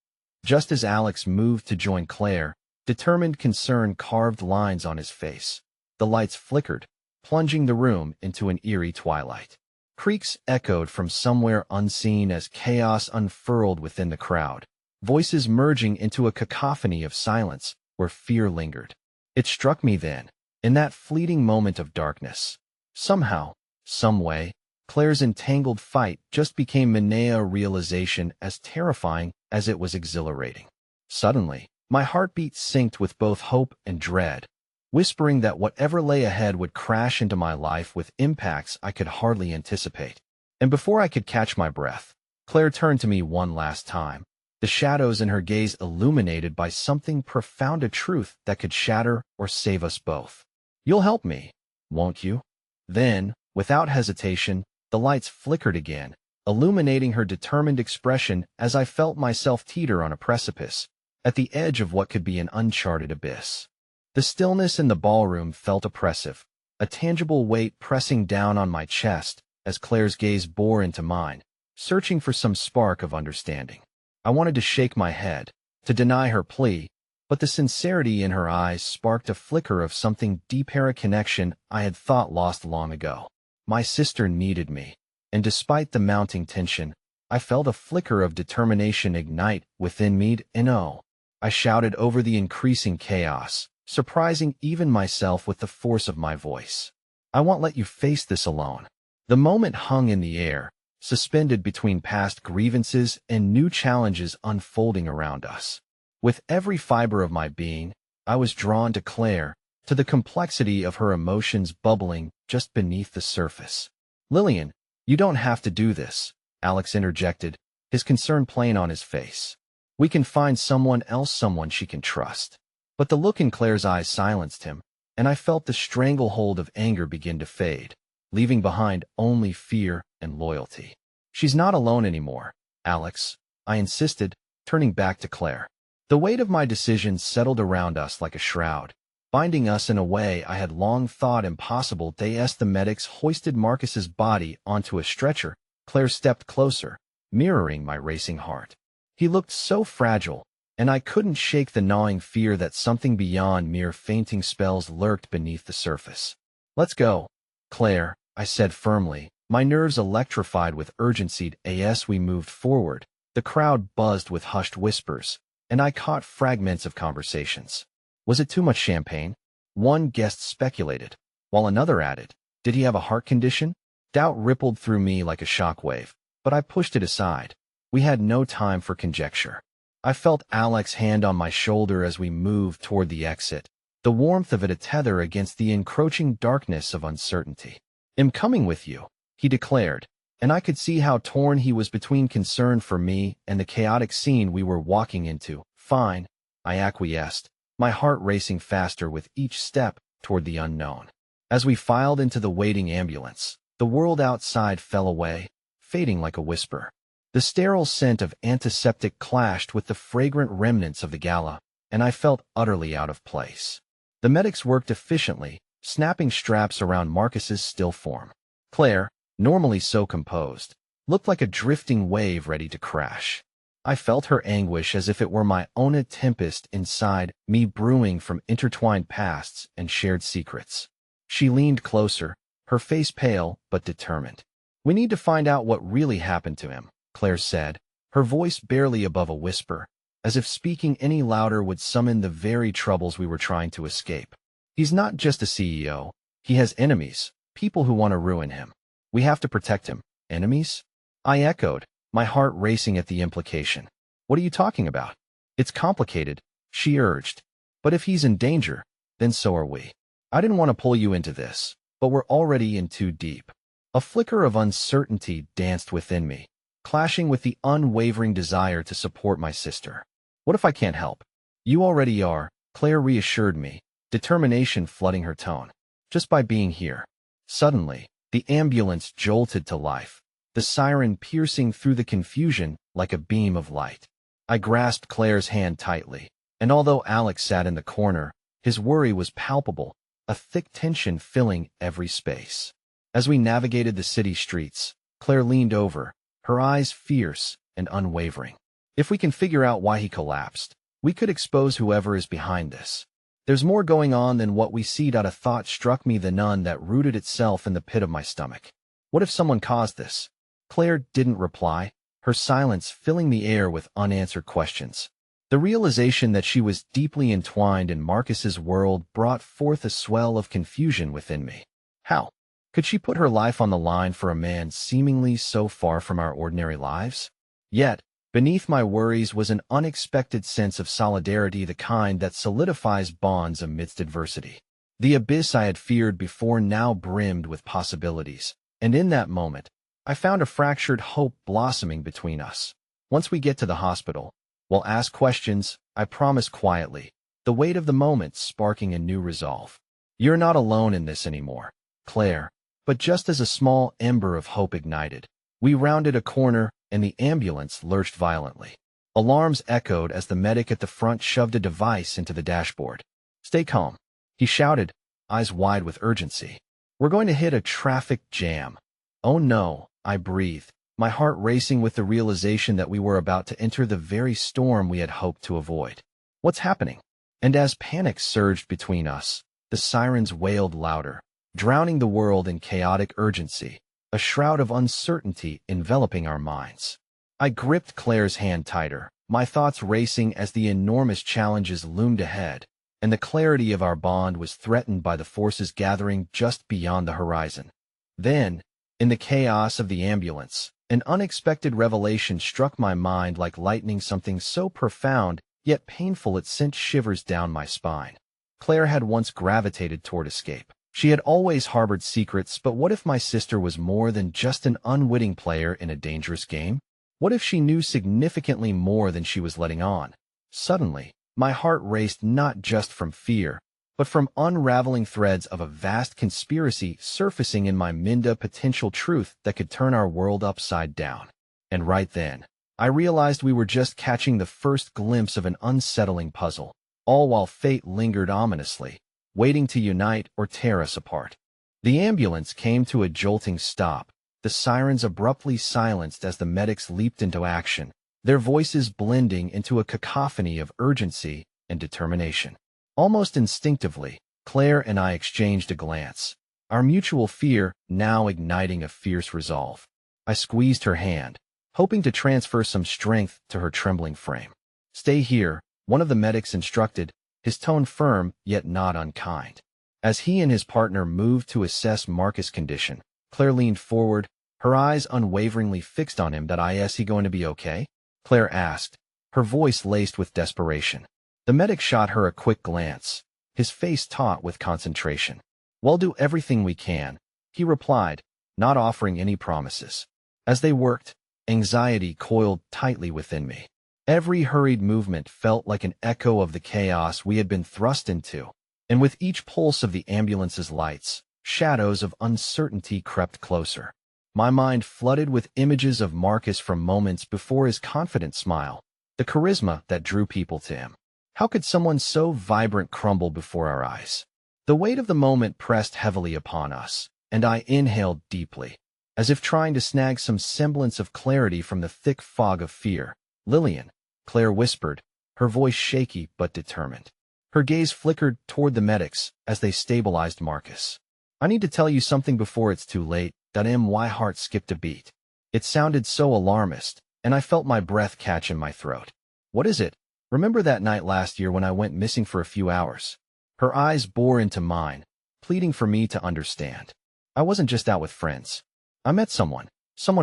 Just as Alex moved to join Claire, determined concern carved lines on his face. The lights flickered, plunging the room into an eerie twilight. Creaks echoed from somewhere unseen as chaos unfurled within the crowd, voices merging into a cacophony of silence where fear lingered. It struck me then, in that fleeting moment of darkness. Somehow, someway, Claire's entangled fight just became a realization as terrifying as it was exhilarating. Suddenly, my heartbeat synced with both hope and dread, whispering that whatever lay ahead would crash into my life with impacts I could hardly anticipate. And before I could catch my breath, Claire turned to me one last time, the shadows in her gaze illuminated by something profound, a truth that could shatter or save us both. You'll help me, won't you? Then, without hesitation, the lights flickered again, illuminating her determined expression as I felt myself teeter on a precipice, at the edge of what could be an uncharted abyss. The stillness in the ballroom felt oppressive, a tangible weight pressing down on my chest as Claire's gaze bore into mine, searching for some spark of understanding. I wanted to shake my head, to deny her plea, but the sincerity in her eyes sparked a flicker of something deeper, a connection I had thought lost long ago. My sister needed me, and despite the mounting tension, I felt a flicker of determination ignite within me. No, I shouted over the increasing chaos, surprising even myself with the force of my voice. I won't let you face this alone. The moment hung in the air, suspended between past grievances and new challenges unfolding around us. With every fiber of my being, I was drawn to Claire, to the complexity of her emotions bubbling just beneath the surface. "Lillian, you don't have to do this," Alex interjected, his concern plain on his face. "We can find someone else, someone she can trust." But the look in Claire's eyes silenced him, and I felt the stranglehold of anger begin to fade, leaving behind only fear and loyalty. "She's not alone anymore, Alex," I insisted, turning back to Claire. The weight of my decision settled around us like a shroud, binding us in a way I had long thought impossible. As the medics hoisted Marcus's body onto a stretcher, Claire stepped closer, mirroring my racing heart. He looked so fragile, and I couldn't shake the gnawing fear that something beyond mere fainting spells lurked beneath the surface. "Let's go, Claire," I said firmly, my nerves electrified with urgency. As we moved forward, the crowd buzzed with hushed whispers, and I caught fragments of conversations. Was it too much champagne? One guest speculated, while another added, "Did he have a heart condition?" Doubt rippled through me like a shockwave, but I pushed it aside. We had no time for conjecture. I felt Alex's hand on my shoulder as we moved toward the exit, the warmth of it a tether against the encroaching darkness of uncertainty. "I'm coming with you," he declared, and I could see how torn he was between concern for me and the chaotic scene we were walking into. "Fine," I acquiesced, my heart racing faster with each step toward the unknown. As we filed into the waiting ambulance, the world outside fell away, fading like a whisper. The sterile scent of antiseptic clashed with the fragrant remnants of the gala, and I felt utterly out of place. The medics worked efficiently, snapping straps around Marcus's still form. Claire, normally so composed, looked like a drifting wave ready to crash. I felt her anguish as if it were my own, a tempest inside me brewing from intertwined pasts and shared secrets. She leaned closer, her face pale but determined. "We need to find out what really happened to him," Claire said, her voice barely above a whisper, as if speaking any louder would summon the very troubles we were trying to escape. "He's not just a CEO. He has enemies, people who want to ruin him. We have to protect him." "Enemies?" I echoed, my heart racing at the implication. "What are you talking about?" "It's complicated," she urged. "But if he's in danger, then so are we. I didn't want to pull you into this, but we're already in too deep." A flicker of uncertainty danced within me, clashing with the unwavering desire to support my sister. "What if I can't help?" "You already are," Claire reassured me, determination flooding her tone. "Just by being here." Suddenly, the ambulance jolted to life, the siren piercing through the confusion like a beam of light. I grasped Claire's hand tightly, and although Alex sat in the corner, his worry was palpable, a thick tension filling every space. As we navigated the city streets, Claire leaned over, her eyes fierce and unwavering. "If we can figure out why he collapsed, we could expose whoever is behind this. There's more going on than what we see." A thought struck me, the none that rooted itself in the pit of my stomach. What if someone caused this? Claire didn't reply, her silence filling the air with unanswered questions. The realization that she was deeply entwined in Marcus's world brought forth a swell of confusion within me. How could she put her life on the line for a man seemingly so far from our ordinary lives? Yet, beneath my worries was an unexpected sense of solidarity, the kind that solidifies bonds amidst adversity. The abyss I had feared before now brimmed with possibilities, and in that moment, I found a fractured hope blossoming between us. "Once we get to the hospital, we'll ask questions," I promised quietly, the weight of the moment sparking a new resolve. "You're not alone in this anymore, Claire." But just as a small ember of hope ignited, we rounded a corner and the ambulance lurched violently. Alarms echoed as the medic at the front shoved a device into the dashboard. "Stay calm," he shouted, eyes wide with urgency. "We're going to hit a traffic jam." "Oh no," I breathed, my heart racing with the realization that we were about to enter the very storm we had hoped to avoid. "What's happening?" And as panic surged between us, the sirens wailed louder, drowning the world in chaotic urgency, a shroud of uncertainty enveloping our minds. I gripped Claire's hand tighter, my thoughts racing as the enormous challenges loomed ahead, and the clarity of our bond was threatened by the forces gathering just beyond the horizon. Then, in the chaos of the ambulance, an unexpected revelation struck my mind like lightning, something so profound, yet painful it sent shivers down my spine. Claire had once gravitated toward escape. She had always harbored secrets, but what if my sister was more than just an unwitting player in a dangerous game? What if she knew significantly more than she was letting on? Suddenly, my heart raced not just from fear, but from unraveling threads of a vast conspiracy surfacing in my Minda potential truth that could turn our world upside down. And right then, I realized we were just catching the first glimpse of an unsettling puzzle, all while fate lingered ominously, waiting to unite or tear us apart. The ambulance came to a jolting stop, the sirens abruptly silenced as the medics leaped into action, their voices blending into a cacophony of urgency and determination. Almost instinctively, Claire and I exchanged a glance, our mutual fear now igniting a fierce resolve. I squeezed her hand, hoping to transfer some strength to her trembling frame. "Stay here," one of the medics instructed, his tone firm yet not unkind. As he and his partner moved to assess Marcus' condition, Claire leaned forward, her eyes unwaveringly fixed on him. "Is he going to be okay?" Claire asked, her voice laced with desperation. The medic shot her a quick glance, his face taut with concentration. "We'll do everything we can," he replied, not offering any promises. As they worked, anxiety coiled tightly within me. Every hurried movement felt like an echo of the chaos we had been thrust into, and with each pulse of the ambulance's lights, shadows of uncertainty crept closer. My mind flooded with images of Marcus from moments before his confident smile, the charisma that drew people to him. How could someone so vibrant crumble before our eyes? The weight of the moment pressed heavily upon us, and I inhaled deeply, as if trying to snag some semblance of clarity from the thick fog of fear. "Lillian," Claire whispered, her voice shaky but determined. Her gaze flickered toward the medics as they stabilized Marcus. "I need to tell you something before it's too late." My heart skipped a beat. It sounded so alarmist, and I felt my breath catch in my throat. "What is it?" "Remember that night last year when I went missing for a few hours?" Her eyes bore into mine, pleading for me to understand. "I wasn't just out with friends. I met someone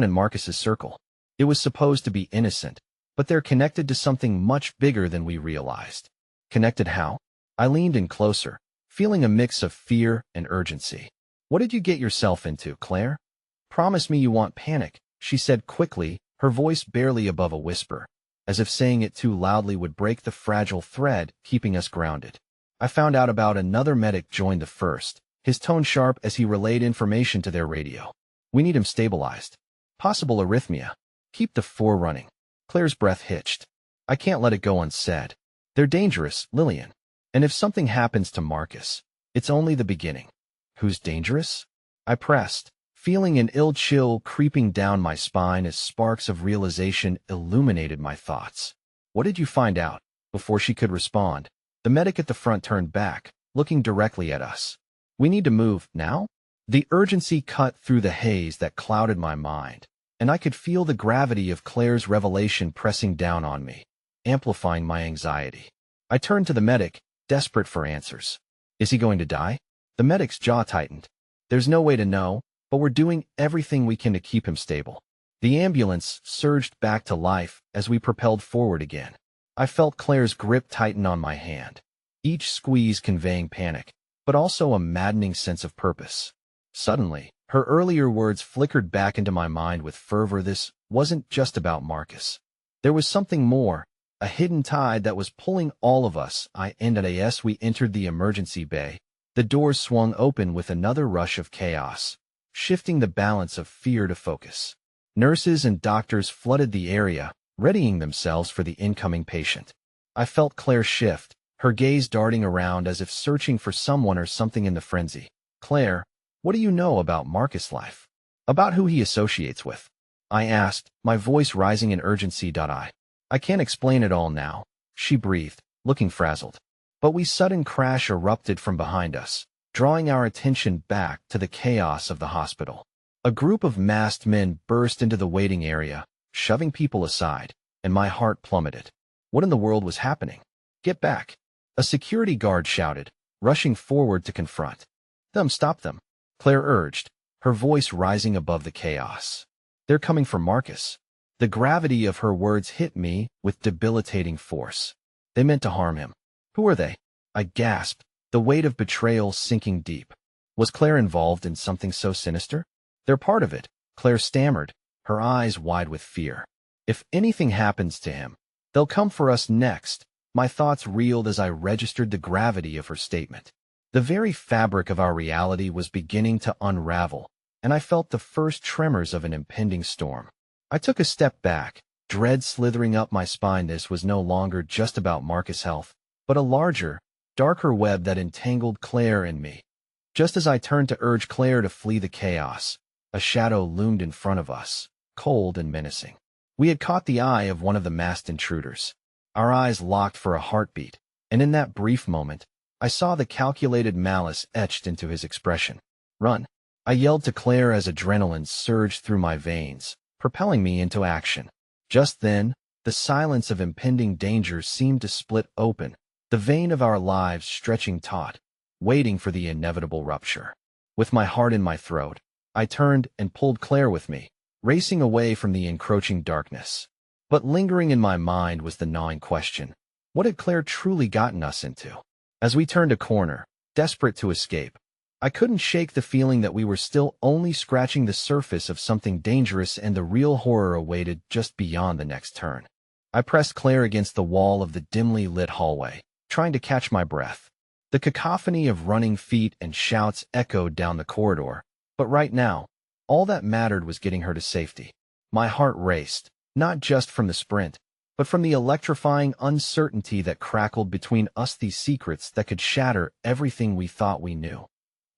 in Marcus's circle. It was supposed to be innocent, but they're connected to something much bigger than we realized." "Connected how?" I leaned in closer, feeling a mix of fear and urgency. "What did you get yourself into, Claire?" "Promise me you won't panic," she said quickly, her voice barely above a whisper, as if saying it too loudly would break the fragile thread keeping us grounded. I found out about another medic joined the first, his tone sharp as he relayed information to their radio. "We need him stabilized. Possible arrhythmia. Keep the 4 running." Claire's breath hitched. "I can't let it go unsaid. They're dangerous, Lillian. And if something happens to Marcus, it's only the beginning." "Who's dangerous?" I pressed, feeling an ill chill creeping down my spine as sparks of realization illuminated my thoughts. "What did you find out?" Before she could respond, the medic at the front turned back, looking directly at us. "We need to move, now?" The urgency cut through the haze that clouded my mind, and I could feel the gravity of Claire's revelation pressing down on me, amplifying my anxiety. I turned to the medic, desperate for answers. "Is he going to die?" The medic's jaw tightened. "There's no way to know, but we're doing everything we can to keep him stable." The ambulance surged back to life as we propelled forward again. I felt Claire's grip tighten on my hand, each squeeze conveying panic, but also a maddening sense of purpose. Suddenly, her earlier words flickered back into my mind with fervor. This wasn't just about Marcus. There was something more, a hidden tide that was pulling all of us. As we entered the emergency bay, the doors swung open with another rush of chaos, shifting the balance of fear to focus. Nurses and doctors flooded the area, readying themselves for the incoming patient. I felt Claire shift, her gaze darting around as if searching for someone or something in the frenzy. "Claire, what do you know about Marcus' life? About who he associates with?" I asked, my voice rising in urgency. I can't explain it all now," she breathed, looking frazzled. But sudden crash erupted from behind us, drawing our attention back to the chaos of the hospital. A group of masked men burst into the waiting area, shoving people aside, and my heart plummeted. What in the world was happening? "Get back!" a security guard shouted, rushing forward to confront. Stop them," Claire urged, her voice rising above the chaos. "They're coming for Marcus." The gravity of her words hit me with debilitating force. They meant to harm him. "Who are they?" I gasped, the weight of betrayal sinking deep. Was Claire involved in something so sinister? They're part of it, Claire stammered, her eyes wide with fear. If anything happens to him, they'll come for us next. My thoughts reeled as I registered the gravity of her statement. The very fabric of our reality was beginning to unravel, and I felt the first tremors of an impending storm. I took a step back, dread slithering up my spine. This was no longer just about Marcus' health, but a larger, darker web that entangled Claire and me. Just as I turned to urge Claire to flee the chaos, a shadow loomed in front of us, cold and menacing. We had caught the eye of one of the masked intruders. Our eyes locked for a heartbeat, and in that brief moment, I saw the calculated malice etched into his expression. "Run!" I yelled to Claire as adrenaline surged through my veins, propelling me into action. Just then, the silence of impending danger seemed to split open, the vein of our lives stretching taut, waiting for the inevitable rupture. With my heart in my throat, I turned and pulled Claire with me, racing away from the encroaching darkness. But lingering in my mind was the gnawing question: what had Claire truly gotten us into? As we turned a corner, desperate to escape, I couldn't shake the feeling that we were still only scratching the surface of something dangerous, and the real horror awaited just beyond the next turn. I pressed Claire against the wall of the dimly lit hallway, trying to catch my breath. The cacophony of running feet and shouts echoed down the corridor, but right now, all that mattered was getting her to safety. My heart raced, not just from the sprint, but from the electrifying uncertainty that crackled between us, these secrets that could shatter everything we thought we knew.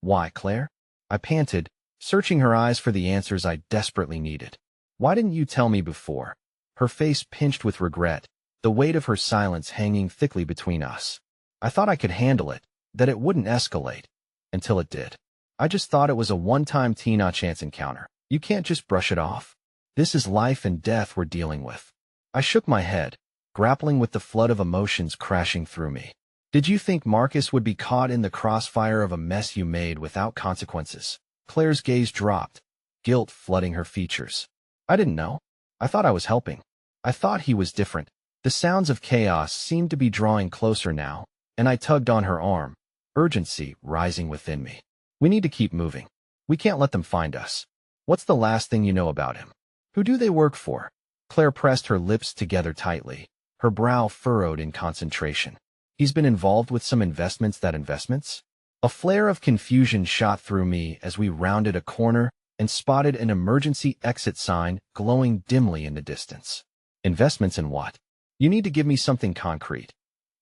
"Why, Claire?" I panted, searching her eyes for the answers I desperately needed. "Why didn't you tell me before?" Her face pinched with regret, the weight of her silence hanging thickly between us. I thought I could handle it, that it wouldn't escalate, until it did. I just thought it was a one-time chance encounter. You can't just brush it off. This is life and death we're dealing with. I shook my head, grappling with the flood of emotions crashing through me. "Did you think Marcus would be caught in the crossfire of a mess you made without consequences?" Claire's gaze dropped, guilt flooding her features. "I didn't know. I thought I was helping. I thought he was different." The sounds of chaos seemed to be drawing closer now, and I tugged on her arm, urgency rising within me. "We need to keep moving. We can't let them find us. What's the last thing you know about him? Who do they work for?" Claire pressed her lips together tightly, her brow furrowed in concentration. "He's been involved with some investments." "That investments?" A flare of confusion shot through me as we rounded a corner and spotted an emergency exit sign glowing dimly in the distance. "Investments in what? You need to give me something concrete."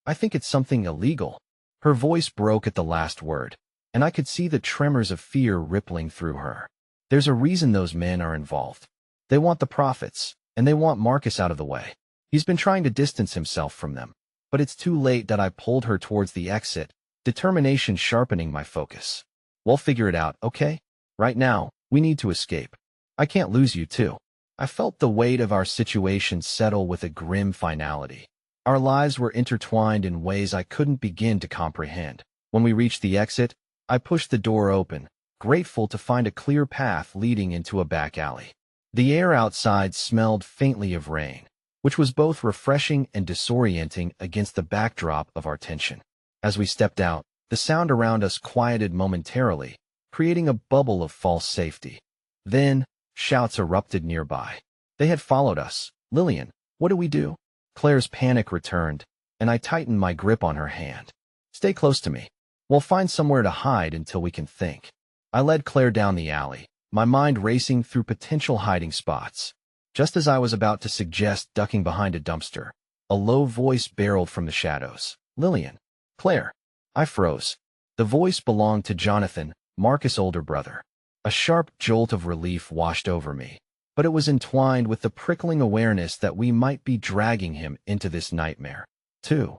"I think it's something illegal." Her voice broke at the last word, and I could see the tremors of fear rippling through her. "There's a reason those men are involved. They want the profits, and they want Marcus out of the way. He's been trying to distance himself from them, but it's too late." That I pulled her towards the exit, determination sharpening my focus. "We'll figure it out, okay? Right now, we need to escape. I can't lose you too." I felt the weight of our situation settle with a grim finality. Our lives were intertwined in ways I couldn't begin to comprehend. When we reached the exit, I pushed the door open, grateful to find a clear path leading into a back alley. The air outside smelled faintly of rain, which was both refreshing and disorienting against the backdrop of our tension. As we stepped out, the sound around us quieted momentarily, creating a bubble of false safety. Then, shouts erupted nearby. They had followed us. "Lillian, what do we do?" Claire's panic returned, and I tightened my grip on her hand. "Stay close to me. We'll find somewhere to hide until we can think." I led Claire down the alley, my mind racing through potential hiding spots. Just as I was about to suggest ducking behind a dumpster, a low voice barreled from the shadows. "Lillian." "Claire." I froze. The voice belonged to Jonathan, Marcus' older brother. A sharp jolt of relief washed over me, but it was entwined with the prickling awareness that we might be dragging him into this nightmare, too.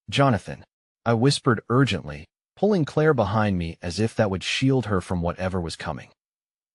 "Jonathan," I whispered urgently, pulling Claire behind me as if that would shield her from whatever was coming.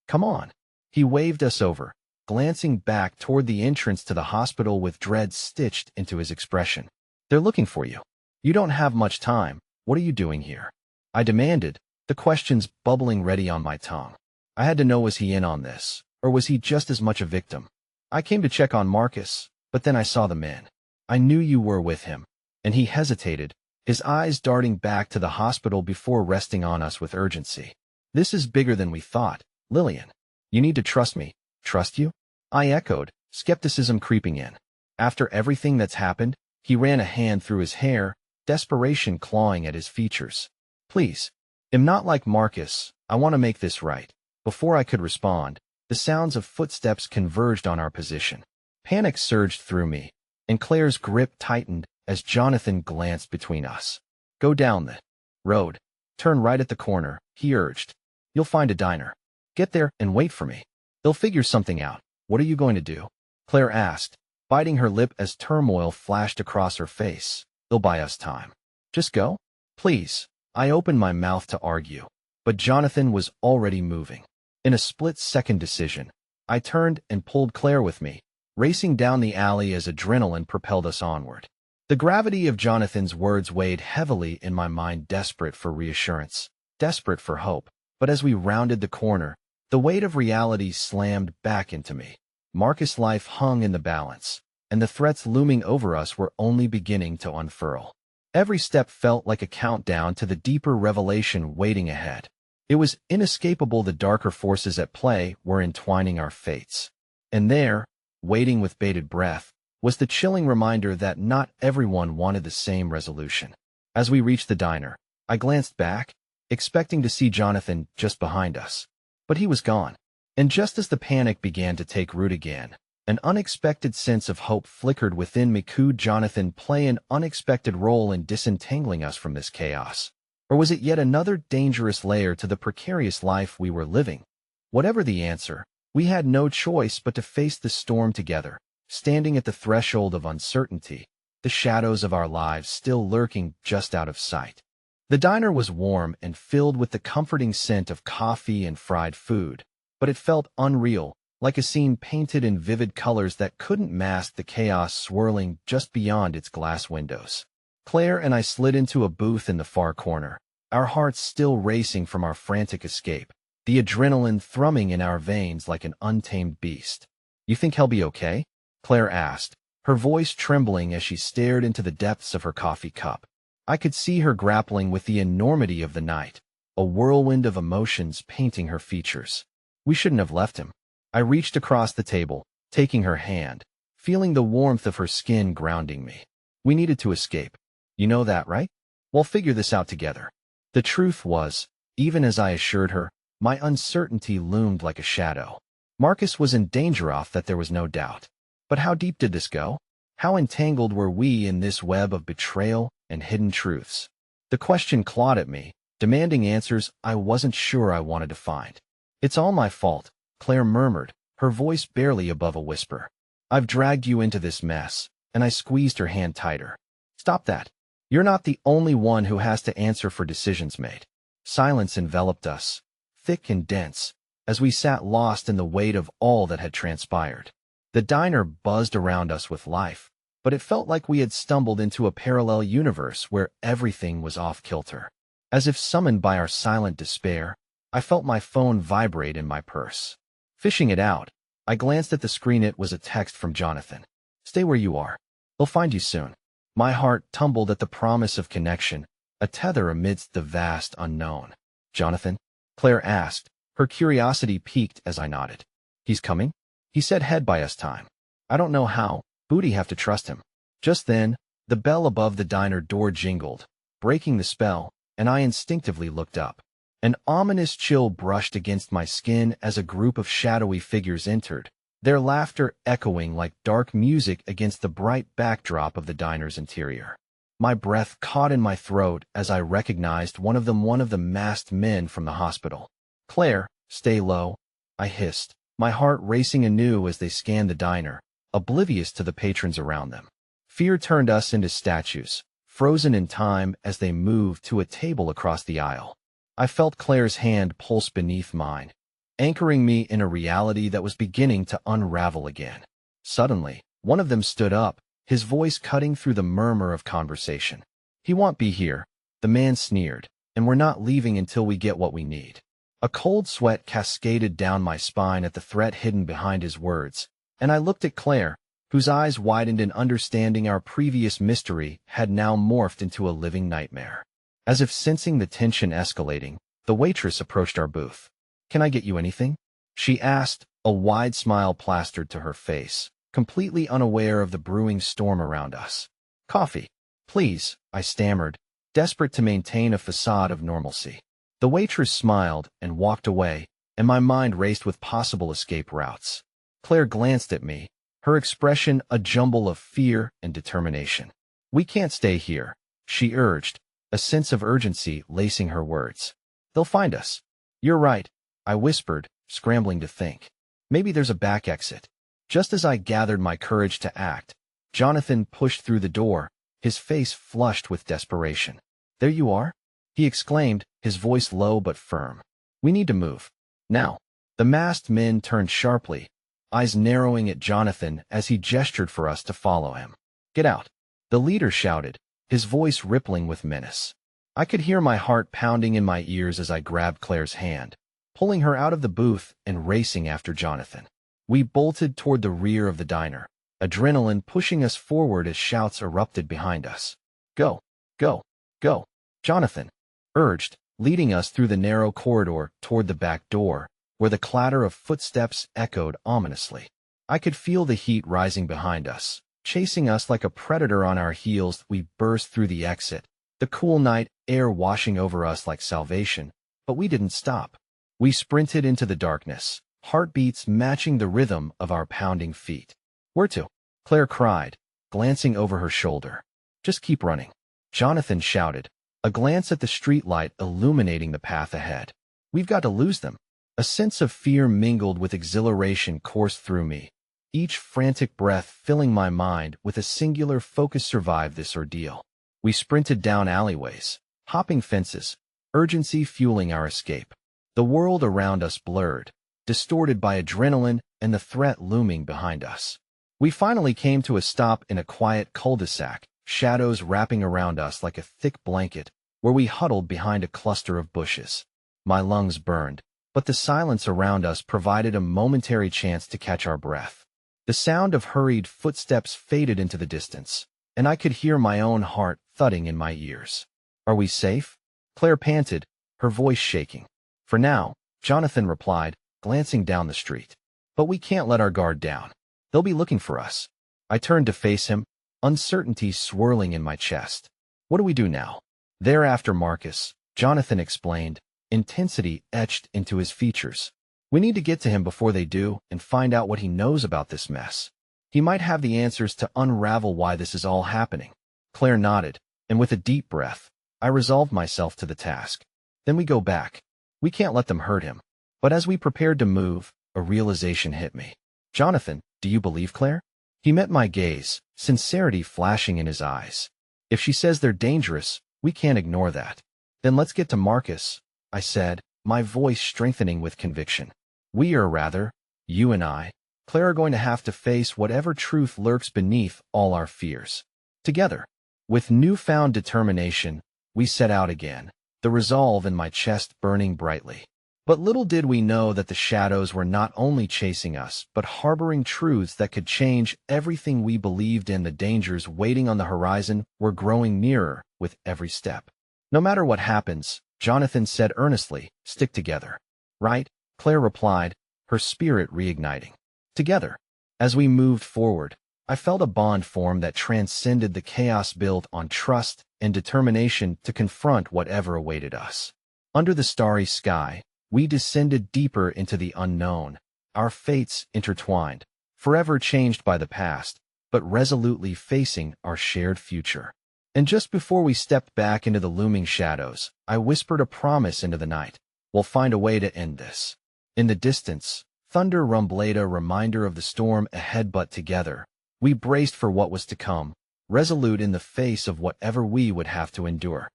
"Come on." He waved us over, glancing back toward the entrance to the hospital with dread stitched into his expression. "They're looking for you. You don't have much time. What are you doing here?" I demanded, the questions bubbling ready on my tongue. I had to know, was he in on this, or was he just as much a victim? "I came to check on Marcus, but then I saw the men. I knew you were with him." And he hesitated, his eyes darting back to the hospital before resting on us with urgency. This is bigger than we thought, Lillian. You need to trust me. Trust you? I echoed, skepticism creeping in. After everything that's happened, he ran a hand through his hair, desperation clawing at his features. Please. I'm not like Marcus. I want to make this right. Before I could respond, the sounds of footsteps converged on our position. Panic surged through me, and Claire's grip tightened as Jonathan glanced between us. Go down the road. Turn right at the corner, he urged. You'll find a diner. Get there and wait for me. They'll figure something out. What are you going to do? Claire asked, biting her lip as turmoil flashed across her face. They'll buy us time. Just go? Please. I opened my mouth to argue, but Jonathan was already moving. In a split-second decision, I turned and pulled Claire with me, racing down the alley as adrenaline propelled us onward. The gravity of Jonathan's words weighed heavily in my mind, desperate for reassurance, desperate for hope. But as we rounded the corner, the weight of reality slammed back into me. Marcus' life hung in the balance, and the threats looming over us were only beginning to unfurl. Every step felt like a countdown to the deeper revelation waiting ahead. It was inescapable the darker forces at play were entwining our fates. And there, waiting with bated breath, was the chilling reminder that not everyone wanted the same resolution. As we reached the diner, I glanced back, expecting to see Jonathan just behind us. But he was gone. And just as the panic began to take root again, an unexpected sense of hope flickered within me. Could Jonathan play an unexpected role in disentangling us from this chaos? Or was it yet another dangerous layer to the precarious life we were living? Whatever the answer, we had no choice but to face the storm together, standing at the threshold of uncertainty, the shadows of our lives still lurking just out of sight. The diner was warm and filled with the comforting scent of coffee and fried food, but it felt unreal, like a scene painted in vivid colors that couldn't mask the chaos swirling just beyond its glass windows. Claire and I slid into a booth in the far corner, our hearts still racing from our frantic escape, the adrenaline thrumming in our veins like an untamed beast. You think he'll be okay? Claire asked, her voice trembling as she stared into the depths of her coffee cup. I could see her grappling with the enormity of the night, a whirlwind of emotions painting her features. We shouldn't have left him. I reached across the table, taking her hand, feeling the warmth of her skin grounding me. We needed to escape. You know that, right? We'll figure this out together. The truth was, even as I assured her, my uncertainty loomed like a shadow. Marcus was in danger, off that there was no doubt. But how deep did this go? How entangled were we in this web of betrayal and hidden truths? The question clawed at me, demanding answers I wasn't sure I wanted to find. It's all my fault, Claire murmured, her voice barely above a whisper. I've dragged you into this mess, and I squeezed her hand tighter. Stop that. You're not the only one who has to answer for decisions made. Silence enveloped us, thick and dense, as we sat lost in the weight of all that had transpired. The diner buzzed around us with life, but it felt like we had stumbled into a parallel universe where everything was off-kilter. As if summoned by our silent despair, I felt my phone vibrate in my purse. Fishing it out, I glanced at the screen. It was a text from Jonathan. Stay where you are. He'll find you soon. My heart tumbled at the promise of connection, a tether amidst the vast unknown. Jonathan? Claire asked, her curiosity piqued as I nodded. He's coming? He said head by us time. I don't know how, Booty have to trust him. Just then, the bell above the diner door jingled, breaking the spell, and I instinctively looked up. An ominous chill brushed against my skin as a group of shadowy figures entered, their laughter echoing like dark music against the bright backdrop of the diner's interior. My breath caught in my throat as I recognized one of the masked men from the hospital. Claire, stay low, I hissed, my heart racing anew as they scanned the diner, oblivious to the patrons around them. Fear turned us into statues, frozen in time as they moved to a table across the aisle. I felt Claire's hand pulse beneath mine, anchoring me in a reality that was beginning to unravel again. Suddenly, one of them stood up, his voice cutting through the murmur of conversation. He won't be here, the man sneered, and we're not leaving until we get what we need. A cold sweat cascaded down my spine at the threat hidden behind his words, and I looked at Claire, whose eyes widened in understanding our previous mystery had now morphed into a living nightmare. As if sensing the tension escalating, the waitress approached our booth. "Can I get you anything?" she asked, a wide smile plastered to her face, completely unaware of the brewing storm around us. "Coffee, please," I stammered, desperate to maintain a facade of normalcy. The waitress smiled and walked away, and my mind raced with possible escape routes. Claire glanced at me, her expression a jumble of fear and determination. "We can't stay here," she urged, a sense of urgency lacing her words. "They'll find us." "You're right," I whispered, scrambling to think. "Maybe there's a back exit." Just as I gathered my courage to act, Jonathan pushed through the door, his face flushed with desperation. "There you are," he exclaimed, his voice low but firm. "We need to move. Now." The masked men turned sharply, eyes narrowing at Jonathan as he gestured for us to follow him. "Get out," the leader shouted, his voice rippling with menace. I could hear my heart pounding in my ears as I grabbed Claire's hand, pulling her out of the booth and racing after Jonathan. We bolted toward the rear of the diner, adrenaline pushing us forward as shouts erupted behind us. "Go, go, go," Jonathan urged, leading us through the narrow corridor toward the back door, where the clatter of footsteps echoed ominously. I could feel the heat rising behind us, chasing us like a predator on our heels. We burst through the exit, the cool night air washing over us like salvation, but we didn't stop. We sprinted into the darkness, heartbeats matching the rhythm of our pounding feet. "Where to?" Claire cried, glancing over her shoulder. "Just keep running," Jonathan shouted, a glance at the streetlight illuminating the path ahead. "We've got to lose them." A sense of fear mingled with exhilaration coursed through me, each frantic breath filling my mind with a singular focus. Survive this ordeal. We sprinted down alleyways, hopping fences, urgency fueling our escape. The world around us blurred, distorted by adrenaline and the threat looming behind us. We finally came to a stop in a quiet cul-de-sac, shadows wrapping around us like a thick blanket, where we huddled behind a cluster of bushes. My lungs burned, but the silence around us provided a momentary chance to catch our breath. The sound of hurried footsteps faded into the distance, and I could hear my own heart thudding in my ears. "Are we safe?" Claire panted, her voice shaking. "For now," Jonathan replied, glancing down the street. "But we can't let our guard down. They'll be looking for us." I turned to face him, uncertainty swirling in my chest. "What do we do now?" "They're after Marcus," Jonathan explained, intensity etched into his features. "We need to get to him before they do and find out what he knows about this mess. He might have the answers to unravel why this is all happening." Claire nodded, and with a deep breath, I resolved myself to the task. "Then we go back. We can't let them hurt him." But as we prepared to move, a realization hit me. "Jonathan, do you believe Claire?" He met my gaze, sincerity flashing in his eyes. "If she says they're dangerous, we can't ignore that." "Then let's get to Marcus," I said, my voice strengthening with conviction. You and I, Claire, are going to have to face whatever truth lurks beneath all our fears. Together, with newfound determination, we set out again, the resolve in my chest burning brightly. But little did we know that the shadows were not only chasing us, but harboring truths that could change everything we believed in. The dangers waiting on the horizon were growing nearer with every step. "No matter what happens," Jonathan said earnestly, "stick together." "Right," Claire replied, her spirit reigniting. Together. As we moved forward, I felt a bond form that transcended the chaos, built on trust and determination to confront whatever awaited us. Under the starry sky, we descended deeper into the unknown, our fates intertwined, forever changed by the past, but resolutely facing our shared future. And just before we stepped back into the looming shadows, I whispered a promise into the night. "We'll find a way to end this." In the distance, thunder rumbled, a reminder of the storm ahead, but together, we braced for what was to come, resolute in the face of whatever we would have to endure.